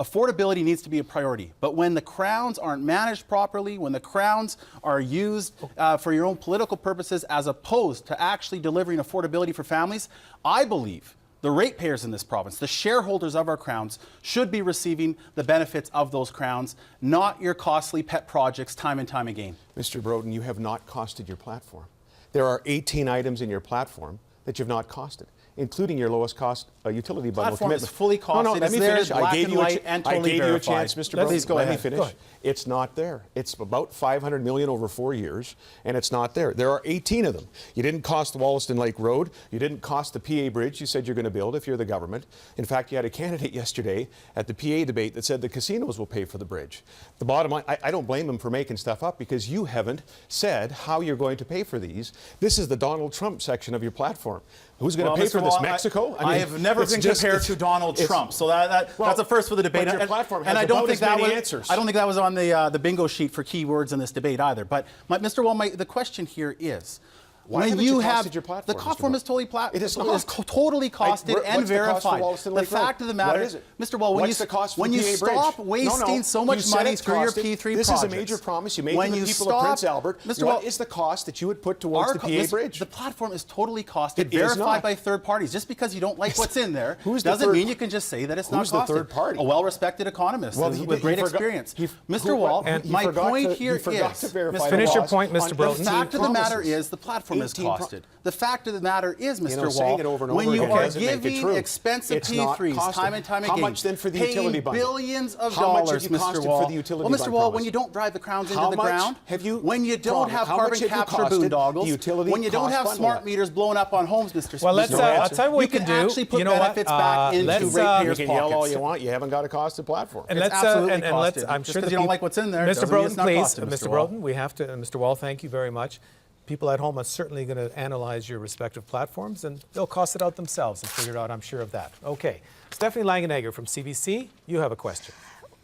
affordability needs to be a priority. But when the crowns aren't managed properly, when the crowns are used for your own political purposes as opposed to actually delivering affordability for families, I believe the ratepayers in this province, the shareholders of our crowns, should be receiving the benefits of those crowns, not your costly pet projects time and time again. Mr. Broden, you have not costed your platform. There are 18 items in your platform that you've not costed, including your lowest cost utility bundle Platform commitment. is fully costed. No, let It's me there, finish. black and white, and totally I gave you a verified. chance, Mr. Broden. Please go let ahead. me finish. Go ahead. It's not there. It's about $500 million over 4 years, and it's not there. There are 18 of them. You didn't cost the Wollaston Lake Road. You didn't cost the PA Bridge you said you're going to build if you're the government. In fact, you had a candidate yesterday at the PA debate that said the casinos will pay for the bridge. The bottom line, I don't blame them for making stuff up because you haven't said how you're going to pay for these. This is the Donald Trump section of your platform. Who's going to pay Mr. for this? Wall, Mexico? I have never been compared to Donald Trump, so that's a first for the debate. But your platform has and I don't about think as that many was, answers. I don't think that was on the bingo sheet for key words in this debate either. But Mr. Wall, the question here is, Why when haven't you you have costed your platform, the Mr. platform Wall? is totally It is not. totally costed and what's the cost for verified. Wollaston The Lake Road? fact of the matter, What is it? Mr. Wall, when What's the cost for when the you PA Bridge? stop wasting so You much said money it's through your costed. P3 This projects, is a major promise you made when to the you people stop, of Prince Albert. Mr. What Wall, is the cost that you would put towards the PA Bridge? The platform is totally costed, It is verified not. by third parties. Just because you don't like what's in there Who's the doesn't third- mean you can just say that it's not Who's the costed. third party? A well-respected economist with great experience. Mr. Wall, my point here is, Finish your point, Mr. Broden. the fact of the matter is the platform is costed. The fact of the matter is, Mr. saying it Wall, over and when over you again are doesn't make it giving true. expensive It's not P3s costed. time and time How again, much then for the paying utility bundle? billions of How much dollars, have you Mr. costed Wall. for the utility Well, Mr. bundle Wall, promise? when you don't drive the crowns into How the much ground, have you when you don't promised? have How much carbon have you capture costed the boondoggles, utility when you don't cost have bundle? smart meters blowing up on homes, Mr. Well, let's. Mr. I'll Wall, tell you what we can do. actually put You know what? benefits back into let's, ratepayers' You can yell all pockets. you want. You haven't got a costed platform. And It's let's, absolutely and let's, costed. I'm Just sure 'cause the you don't peop- like what's in there Mr. doesn't mean it's Broden, not please, costed, Mr. Mr. Wall. Broden, we have to, Mr. Wall, thank you very much. People at home are certainly going to analyze your respective platforms, and they'll cost it out themselves and figure it out, I'm sure of that. Okay, Stephanie Langenegger from CBC, you have a question.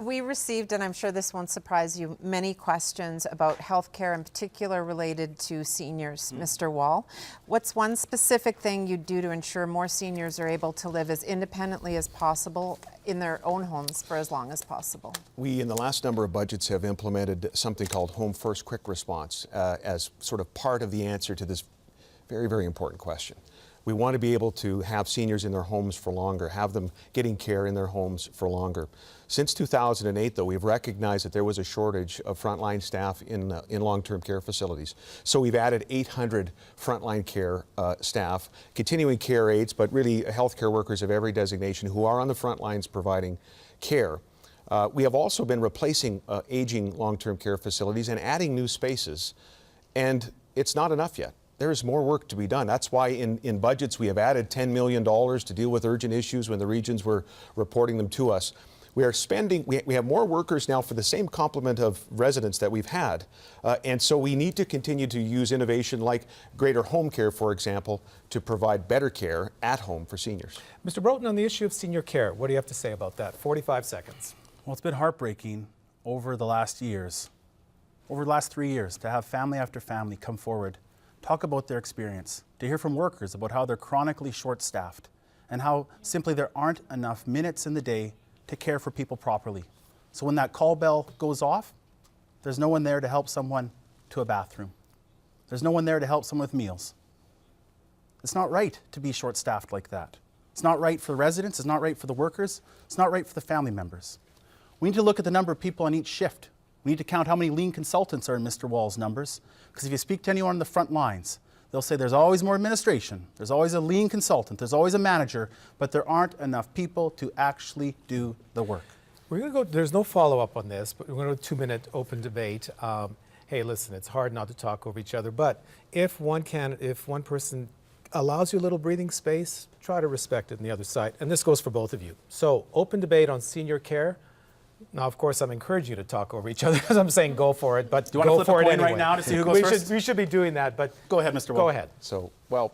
We received, and I'm sure this won't surprise you, many questions about healthcare, in particular related to seniors, Mr. Wall. What's one specific thing you do to ensure more seniors are able to live as independently as possible in their own homes for as long as possible? We, in the last number of budgets, have implemented something called Home First Quick Response as sort of part of the answer to this very, very important question. We want to be able to have seniors in their homes for longer, have them getting care in their homes for longer. Since 2008, though, we've recognized that there was a shortage of frontline staff in long-term care facilities. So we've added 800 frontline care staff, continuing care aides, but really healthcare workers of every designation who are on the front lines providing care. We have also been replacing aging long-term care facilities and adding new spaces, and it's not enough yet. There is more work to be done. That's why in budgets we have added $10 million to deal with urgent issues when the regions were reporting them to us. We are spending, we have more workers now for the same complement of residents that we've had. And so we need to continue to use innovation like greater home care, for example, to provide better care at home for seniors. Mr. Broden, on the issue of senior care, what do you have to say about that? 45 seconds. Well, it's been heartbreaking over the last 3 years, to have family after family come forward, talk about their experience, to hear from workers about how they're chronically short-staffed and how simply there aren't enough minutes in the day to care for people properly. So when that call bell goes off, there's no one there to help someone to a bathroom. There's no one there to help someone with meals. It's not right to be short-staffed like that. It's not right for the residents, it's not right for the workers, it's not right for the family members. We need to look at the number of people on each shift. We need to count how many lean consultants are in Mr. Wall's numbers, because if you speak to anyone on the front lines, they'll say there's always more administration, there's always a lean consultant, there's always a manager, but there aren't enough people to actually do the work. We're going to go, there's no follow-up on this, but we're going to go 2-minute open debate. Hey, listen, it's hard not to talk over each other, but if one person allows you a little breathing space, try to respect it on the other side. And this goes for both of you. So, open debate on senior care. Now, of course, I'm encouraging you to talk over each other because I'm saying go for it, but Do you want to go flip for a it coin anyway. right now to see who goes first? We should be doing that, but Go ahead, Mr. Wall. Go ahead. So, well,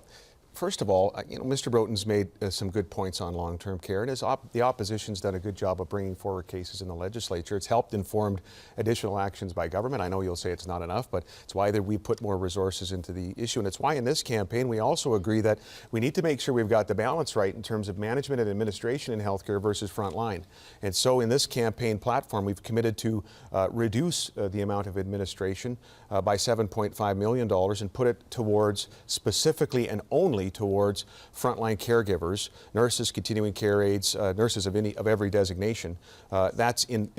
First of all, Mr. Broughton's made some good points on long-term care, and the opposition's done a good job of bringing forward cases in the legislature. It's helped informed additional actions by government. I know you'll say it's not enough, but it's why we put more resources into the issue, and it's why in this campaign we also agree that we need to make sure we've got the balance right in terms of management and administration in healthcare versus frontline. And so in this campaign platform, we've committed to reduce the amount of administration by $7.5 million and put it towards specifically and only towards frontline caregivers, nurses, continuing care aides, nurses of every designation. That's in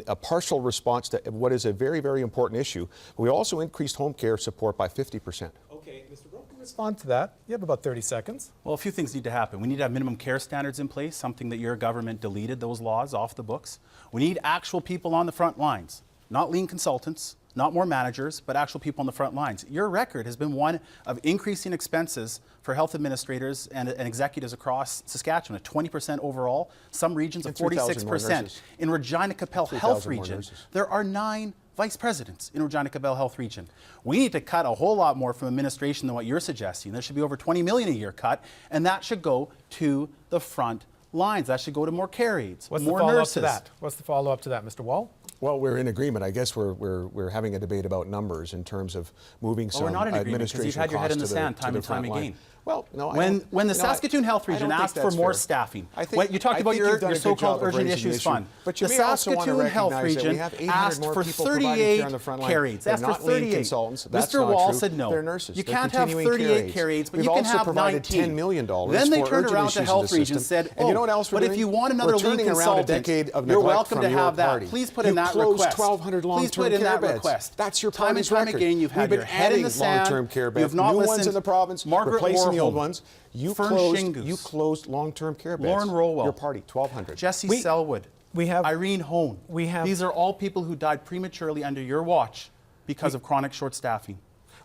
a partial response to what is a very, very important issue. We also increased home care support by 50%. Okay, Mr. Broughton, respond to that. You have about 30 seconds. Well, a few things need to happen. We need to have minimum care standards in place, something that your government deleted those laws off the books. We need actual people on the front lines, not lean consultants, not more managers, but actual people on the front lines. Your record has been one of increasing expenses for health administrators and executives across Saskatchewan, at 20% overall, some regions of 46%. In Regina Capel Health Region, there are 9 vice presidents in Regina Capel Health Region. We need to cut a whole lot more from administration than what you're suggesting. There should be over $20 million a year cut, and that should go to the front lines. That should go to more care aides, What's more the follow-up nurses. to that? What's the follow-up to that, Mr. Wall? Well, we're in agreement. I guess we're having a debate about numbers in terms of moving some We're not in agreement because administration you've had your head in the costs sand to time the and time front line. again. Well, no, When the Saskatoon Health Region asked for more staffing, you talked about your so-called urgent issues fund. But you the may also want to Saskatoon Health recognize that we Region have 800 asked more for people providing care on the 38 front line. care aides. They're Asked for not lean 38. consultants. That's Mr. not Wall true. said no. They're nurses. You They're can't have continuing 38 care aides, but We've you can also have provided 19. $10 million Then they for turned urgent around issues to in Health the Region and system. said, And you know what else we're but doing? if you want another We're lean turning around a consultant, decade of you're neglect welcome from to your have that. party. Please put in that You request. closed 1,200 Please long-term put in care that beds. request. That's your Time and party's time record. again, you've had We've your been head in the adding sand. long-term care beds, You've not new ones listened. in the province, Margaret replacing the old Warholm, ones. You Fern closed Shingus, long-term care beds. Lauren Rowell, Your party, 1,200. Jesse Selwood, Irene Hone. These are all people who died prematurely under your watch because of chronic short staffing.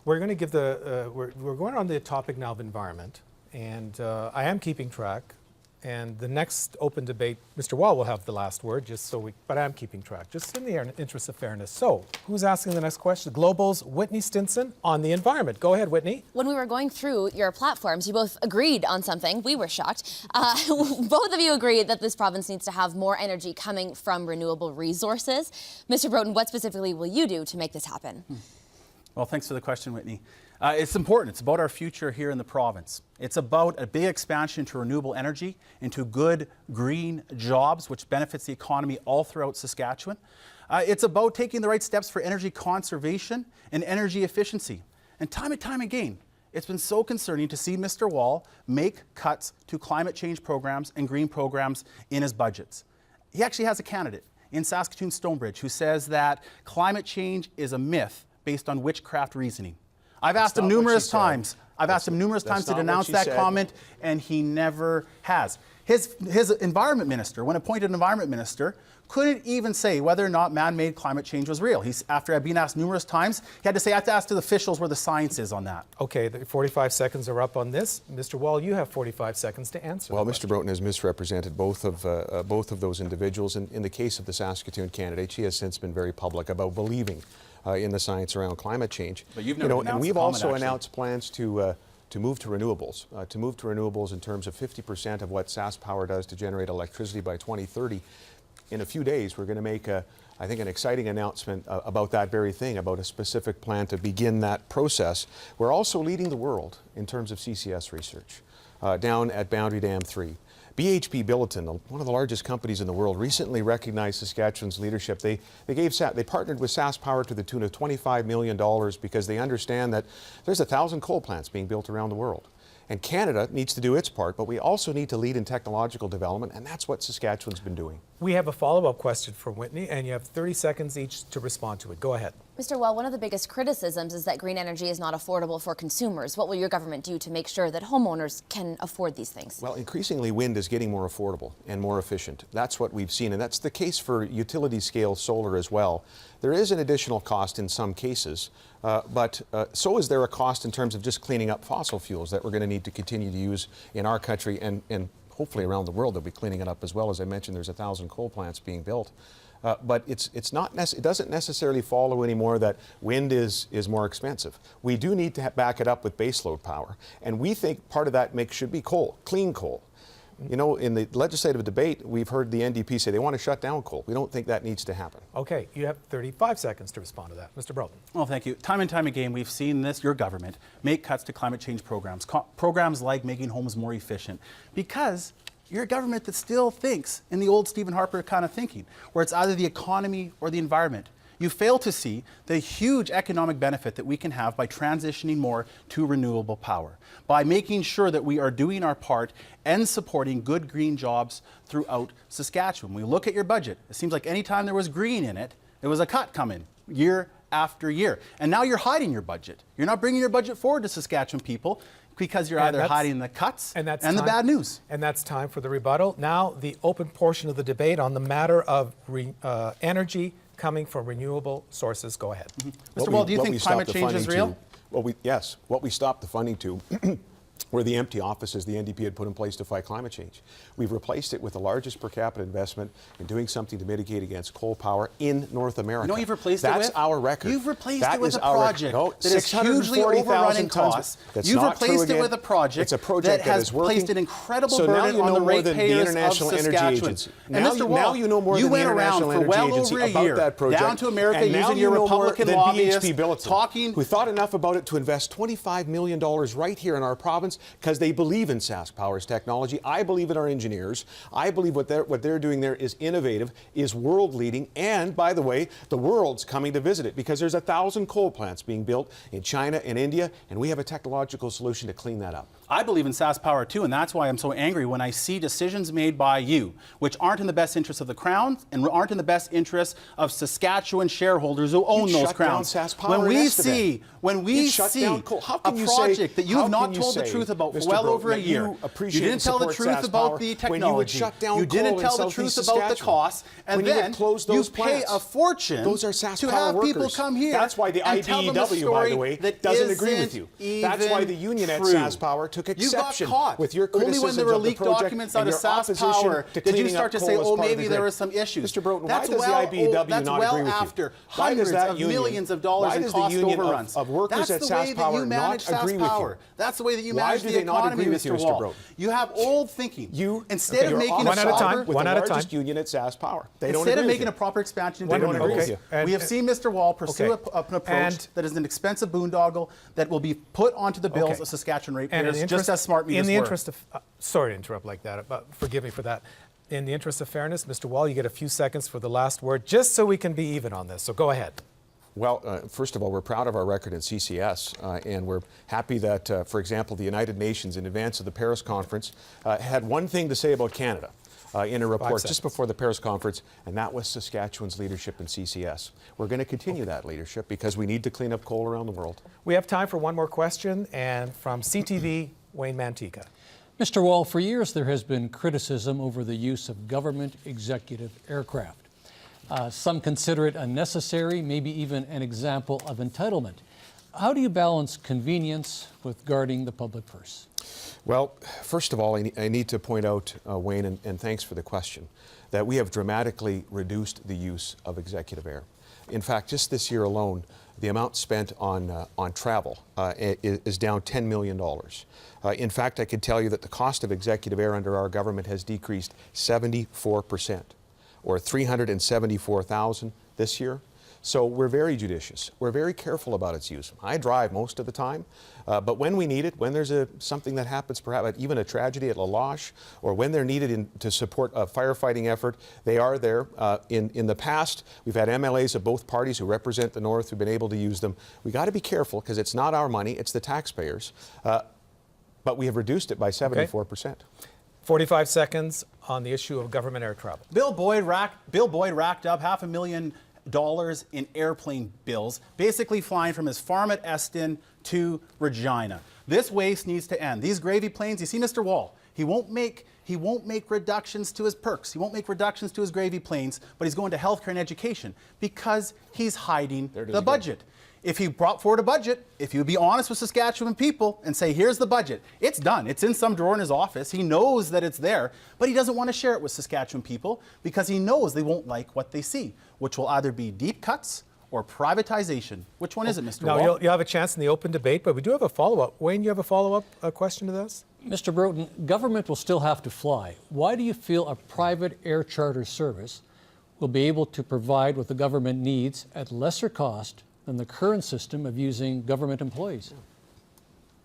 We're going to give we're going on the topic now of environment, and I am keeping track. And the next open debate, Mr. Wall will have the last word, but I am keeping track, just in the interest of fairness. So, who's asking the next question? Global's Whitney Stinson on the environment. Go ahead, Whitney. When we were going through your platforms, you both agreed on something. We were shocked. Both of you agreed that this province needs to have more energy coming from renewable resources. Mr. Broughton, what specifically will you do to make this happen? Well, thanks for the question, Whitney. It's important. It's about our future here in the province. It's about a big expansion to renewable energy, into good green jobs, which benefits the economy all throughout Saskatchewan. It's about taking the right steps for energy conservation and energy efficiency. And time again, it's been so concerning to see Mr. Wall make cuts to climate change programs and green programs in his budgets. He actually has a candidate in Saskatoon Stonebridge who says that climate change is a myth based on witchcraft reasoning. I've asked him numerous times. To denounce that comment, and he never has. His environment minister, when appointed environment minister, couldn't even say whether or not man-made climate change was real. After being asked numerous times, he had to say, I have to ask the officials where the science is on that. Okay, the 45 seconds are up on this. Mr. Wall, you have 45 seconds to answer. Well, Mr. Broughton has misrepresented both of those individuals. In the case of the Saskatoon candidate, she has since been very public about believing in the science around climate change. But you've never and we've also announced plans to move to renewables, in terms of 50% of what SaskPower does to generate electricity by 2030. In a few days, we're going to make, I think, an exciting announcement about that very thing, about a specific plan to begin that process. We're also leading the world in terms of CCS research down at Boundary Dam 3. BHP Billiton, one of the largest companies in the world, recently recognized Saskatchewan's leadership. They partnered with SaskPower to the tune of $25 million because they understand that there's 1,000 coal plants being built around the world. And Canada needs to do its part, but we also need to lead in technological development, and that's what Saskatchewan's been doing. We have a follow-up question from Whitney, and you have 30 seconds each to respond to it. Go ahead. Mr. Well, one of the biggest criticisms is that green energy is not affordable for consumers. What will your government do to make sure that homeowners can afford these things? Well, increasingly wind is getting more affordable and more efficient. That's what we've seen, and that's the case for utility-scale solar as well. There is an additional cost in some cases, but so is there a cost in terms of just cleaning up fossil fuels that we're going to need to continue to use in our country and hopefully around the world. They'll be cleaning it up as well. As I mentioned, there's 1,000 coal plants being built. But it's not it doesn't necessarily follow anymore that wind is more expensive. We do need to back it up with baseload power. And we think part of that mix should be coal, clean coal. You know, in the legislative debate, we've heard the NDP say they want to shut down coal. We don't think that needs to happen. Okay, you have 35 seconds to respond to that. Mr. Broughton. Well, thank you. Time and time again, we've seen your government, make cuts to climate change programs, programs like making homes more efficient, because you're a government that still thinks in the old Stephen Harper kind of thinking, where it's either the economy or the environment. You fail to see the huge economic benefit that we can have by transitioning more to renewable power, by making sure that we are doing our part and supporting good green jobs throughout Saskatchewan. When we look at your budget, it seems like anytime there was green in it, there was a cut coming year after year. And now you're hiding your budget. You're not bringing your budget forward to Saskatchewan people because you're either hiding the cuts and the bad news. And that's time for the rebuttal. Now, the open portion of the debate on the matter of energy coming from renewable sources. Go ahead. Mr. Wall, do you think climate change is real? Yes. What we stopped the funding to were the empty offices the NDP had put in place to fight climate change. We've replaced it with the largest per capita investment in doing something to mitigate against coal power in North America. You know what you've replaced it with? That's our record. You've replaced that it with a project that is hugely overrunning costs. You've replaced it with a project that has placed an incredible burden on the ratepayers of Saskatchewan. And Mr. Wall, you went around for well over a year down to America using your Republican lobbyists talking. Who thought enough about it to invest $25 million right here in our province because they believe in Sask Power's technology. I believe in our engineers. I believe what they're doing there is innovative, is world leading, and by the way, the world's coming to visit it because there's 1,000 coal plants being built in China and India, and we have a technological solution to clean that up. I believe in Sask Power too, and that's why I'm so angry when I see decisions made by you, which aren't in the best interest of the Crown and aren't in the best interest of Saskatchewan shareholders who own those crowns. When we see a project that you have not told the truth about for well over a year, you didn't tell the truth about the technology, you didn't tell the truth about the costs, and then you pay a fortune to have people come here. That's why the IBEW, by the way, doesn't agree with you. That's why the union at Sask Power took exception with your criticism of the project. Only when there were leaked documents out of Sask Power did you start to say, oh, maybe there were some issues. Mr. Broughton, why does the IBEW not agree with you? After hundreds of millions of dollars in cost overruns. Of workers at Sask Power not agree with you? That's the way that you manage the economy, Mr. Wall. You have old thinking. Instead of making a proper with the largest union at Sask Power. Instead of making a proper expansion, they don't agree with you. We have seen Mr. Wall pursue an approach that is an expensive boondoggle that will be put onto the bills of Saskatchewan ratepayers, just as smart meters were. Sorry to interrupt like that, but forgive me for that. In the interest of fairness, Mr. Wall, you get a few seconds for the last word, just so we can be even on this. So go ahead. Well, first of all, we're proud of our record in CCS, and we're happy that, for example, the United Nations, in advance of the Paris conference, had one thing to say about Canada in a report just before the Paris conference, and that was Saskatchewan's leadership in CCS. We're going to continue that leadership because we need to clean up coal around the world. We have time for one more question, and from CTV, Wayne Mantika. Mr. Wall, for years there has been criticism over the use of government executive aircraft. Some consider it unnecessary, maybe even an example of entitlement. How do you balance convenience with guarding the public purse? Well, first of all, I need to point out, Wayne, and thanks for the question, that we have dramatically reduced the use of executive air. In fact, just this year alone, the amount spent on travel is down $10 million. In fact, I can tell you that the cost of executive air under our government has decreased 74%, or $374,000 this year. So we're very judicious. We're very careful about its use. I drive most of the time, but when we need it, when there's something that happens, perhaps even a tragedy at La Loche, or when they're needed to support a firefighting effort, they are there. In the past, we've had MLAs of both parties who represent the North who've been able to use them. We got to be careful because it's not our money, it's the taxpayers. But we have reduced it by 74%. 45 seconds on the issue of government air travel. Bill Boyd racked up $500,000 in airplane bills, basically flying from his farm at Eston to Regina. This waste needs to end. These gravy planes, you see Mr. Wall, he won't make reductions to his perks. He won't make reductions to his gravy planes, but he's going to healthcare and education because he's hiding the budget. If he brought forward a budget, if he would be honest with Saskatchewan people and say, here's the budget, it's done. It's in some drawer in his office. He knows that it's there, but he doesn't want to share it with Saskatchewan people because he knows they won't like what they see, which will either be deep cuts or privatization. Which one is it, Mr. Now, Wall? you'll have a chance in the open debate, but we do have a follow-up. Wayne, you have a follow-up question to this? Mr. Broughton, government will still have to fly. Why do you feel a private air charter service will be able to provide what the government needs at lesser cost than the current system of using government employees?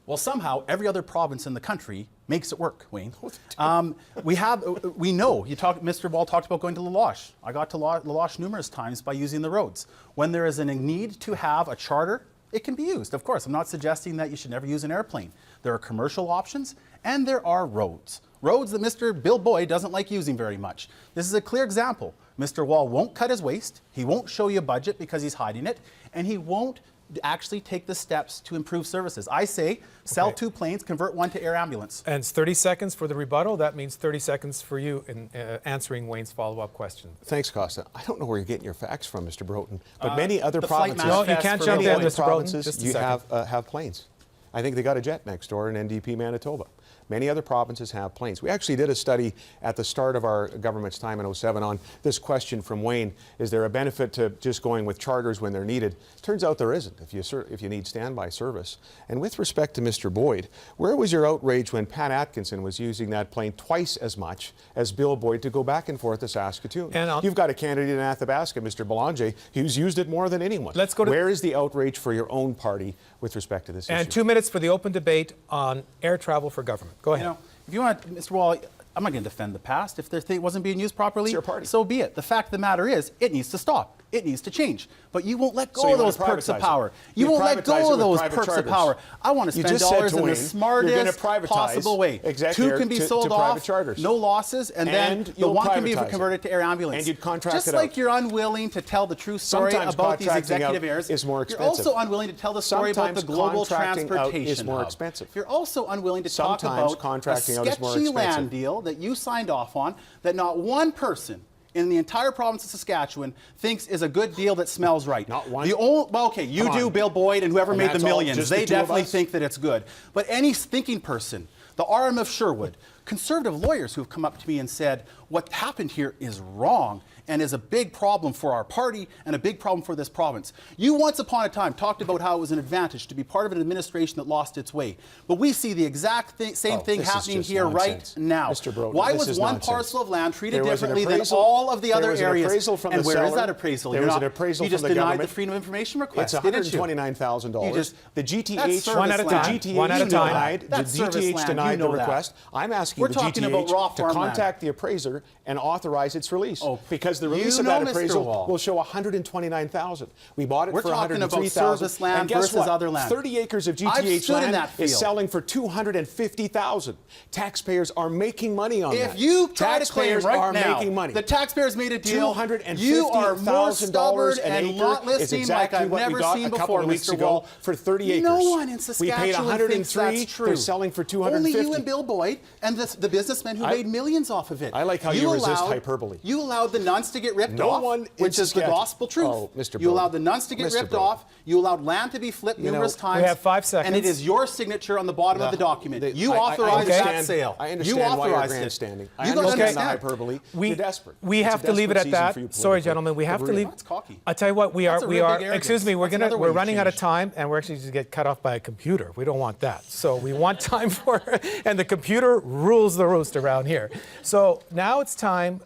Well, somehow every other province in the country makes it work, Wayne. We know, Mr. Wall talked about going to La Loche. I got to La Loche numerous times by using the roads. When there is a need to have a charter, it can be used. Of course, I'm not suggesting that you should never use an airplane. There are commercial options and there are roads. Roads that Mr. Bill Boyd doesn't like using very much. This is a clear example. Mr. Wall won't cut his waist, he won't show you a budget because he's hiding it, and he won't actually take the steps to improve services. I say sell 2 planes, convert 1 to air ambulance. And it's 30 seconds for the rebuttal. That means 30 seconds for you in answering Wayne's follow-up question. Thanks, Costa. I don't know where you're getting your facts from, Mr. Broughton, but many other the flight provinces, No, you can't jump in, Mr. Broughton. provinces, Just a you second. have planes. I think they got a jet next door in NDP Manitoba. Many other provinces have planes. We actually did a study at the start of our government's time in 07 on this question from Wayne. Is there a benefit to just going with charters when they're needed? Turns out there isn't if you need standby service. And with respect to Mr. Boyd, where was your outrage when Pat Atkinson was using that plane twice as much as Bill Boyd to go back and forth to Saskatoon? And you've got a candidate in Athabasca, Mr. Belanger, who's used it more than anyone. Let's go to where is the outrage for your own party with respect to this And issue? 2 minutes for the open debate on air travel for government. Go ahead. You know, if you want, Mr. Wall, I'm not going to defend the past. If their thing wasn't being used properly, It's your party. so be it. The fact of the matter is, it needs to stop. It needs to change. But you won't let go So you of wanna those perks of privatize it. power. You You won't let privatize it go of with those private perks charters. of power. I want to You spend just said dollars to in the Wayne, smartest you're gonna privatize possible way. exactly 2 can be to sold private off, charters. no losses, and then And the you'll 1 can be privatize it. converted to air ambulance. And you'd contract Just it like out. you're unwilling to tell the true story Sometimes about these contracting out executive heirs, is more you're expensive. also unwilling to tell the story about Sometimes the global contracting out transportation is more hub. expensive. You're also unwilling to talk Sometimes about contracting a out is more sketchy expensive. land deal that you signed off on that not one person in the entire province of Saskatchewan thinks is a good deal that smells right. Not one? Well, okay, you Come do, on. Bill Boyd, and whoever And made the that's all, millions. just the They two of definitely us? think that it's good. But any thinking person, the RM of Sherwood, conservative lawyers who have come up to me and said, what happened here is wrong and is a big problem for our party and a big problem for this province. You once upon a time talked about how it was an advantage to be part of an administration that lost its way. But we see the exact same thing this is happening just here nonsense. right now. Mr. Broughton, Why this was is one nonsense. parcel of land treated There was an differently than appraisal- all of the there other was an areas? appraisal from and the where is seller. that appraisal? There You're was not- an appraisal You just from the denied government. the freedom of information request, It's didn't you? $129,000. You just- The That's GTH service One at a land. time. The GTH One at a time. denied, the That's service GTH land. denied You know the that. request. I'm asking We're the talking about raw GTH to farmland. contact the appraiser and authorize its release. Oh, because the release you of that know, Mr. appraisal Wall. will show $129,000. We bought it We're for talking about $103,000. service land And guess versus what? other land. 30 acres of I've GTH stood in land that is field. selling for $250,000. Taxpayers are making money on that. If you try to claim Taxpayers right are now making money. the taxpayers made a deal, $250,000 you are more stubborn an and acre not is listening exactly like I've what we never got seen a couple before, of weeks Mr. ago Wall. for 30 acres. No one in We paid Saskatchewan 103. thinks that's true. They're selling for 250. Only you and Bill Boyd and the businessmen who made millions off of it. I like how you resist hyperbole. You allowed the nuns to get ripped No off, one in which is the Saskatchewan- gospel truth. Oh, Mr. You Broughton. allowed the nuns to get Mr. ripped Broughton. off. You allowed land to be flipped numerous times. we have 5 seconds. And it is your signature on the bottom of the document. You I authorized understand- that sale. I understand you why you're authorized it. grandstanding. I You gotta understand the understand. hyperbole. We, You're desperate. we It's a have to leave it desperate at season that. for you Sorry, politically. gentlemen, we have to Really. leave. That's cocky. I tell you what, That's a real big arrogance. excuse me, That's another way we're you've running out of changed. time and we're actually just get cut off by a computer. We don't want that. So we want time for, and the computer rules the roost around here. So now it's time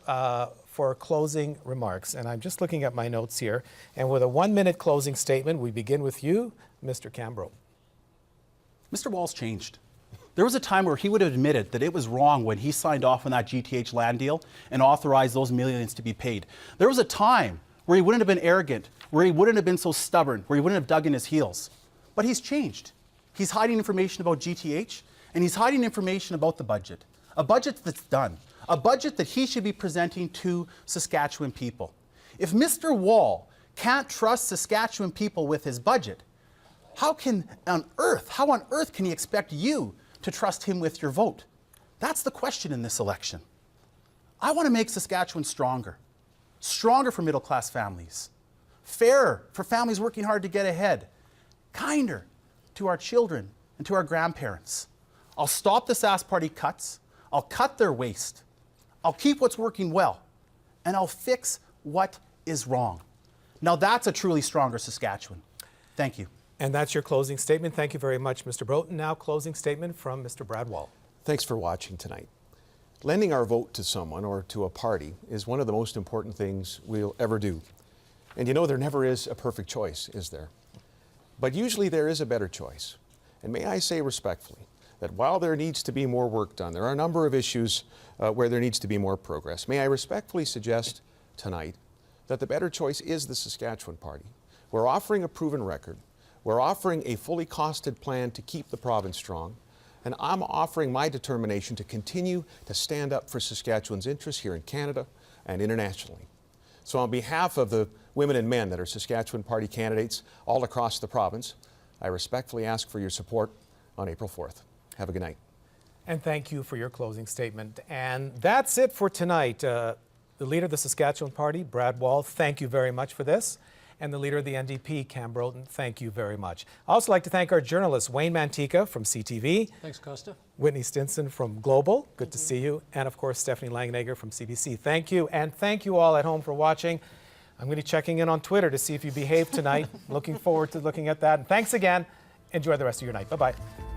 for closing remarks. And I'm just looking at my notes here. And with a 1-minute closing statement, we begin with you, Mr. Cambro. Mr. Wall's changed. There was a time where he would have admitted that it was wrong when he signed off on that GTH land deal and authorized those millions to be paid. There was a time where he wouldn't have been arrogant, where he wouldn't have been so stubborn, where he wouldn't have dug in his heels. But he's changed. He's hiding information about GTH, and he's hiding information about the budget. A budget that's done. A budget that he should be presenting to Saskatchewan people. If Mr. Wall can't trust Saskatchewan people with his budget, how on earth can he expect you to trust him with your vote? That's the question in this election. I want to make Saskatchewan stronger. Stronger for middle-class families. Fairer for families working hard to get ahead. kinder to our children and to our grandparents. I'll stop the Sask Party cuts. I'll cut their waste. I'll keep what's working well. And I'll fix what is wrong. Now that's a truly stronger Saskatchewan. Thank you. And that's your closing statement. Thank you very much, Mr. Broughton. Now, closing statement from Mr. Brad Wall. Thanks for watching tonight. Lending our vote to someone or to a party is one of the most important things we'll ever do. And you know, there never is a perfect choice, is there? But usually there is a better choice. And may I say respectfully that while there needs to be more work done, there are a number of issues where there needs to be more progress. May I respectfully suggest tonight that the better choice is the Saskatchewan Party. We're offering a proven record. We're offering a fully costed plan to keep the province strong. And I'm offering my determination to continue to stand up for Saskatchewan's interests here in Canada and internationally. So on behalf of the women and men that are Saskatchewan Party candidates all across the province, I respectfully ask for your support on April 4th. Have a good night. And thank you for your closing statement. And that's it for tonight. The leader of the Saskatchewan Party, Brad Wall, thank you very much for this. And the leader of the NDP, Cam Broughton, thank you very much. I'd also like to thank our journalists, Wayne Mantika from CTV. Thanks, Costa. Whitney Stinson from Global. Good to see you. And of course, Stephanie Langenegger from CBC. Thank you. And thank you all at home for watching. I'm going to be checking in on Twitter to see if you behaved tonight. Looking forward to looking at that. And thanks again. Enjoy the rest of your night. Bye-bye.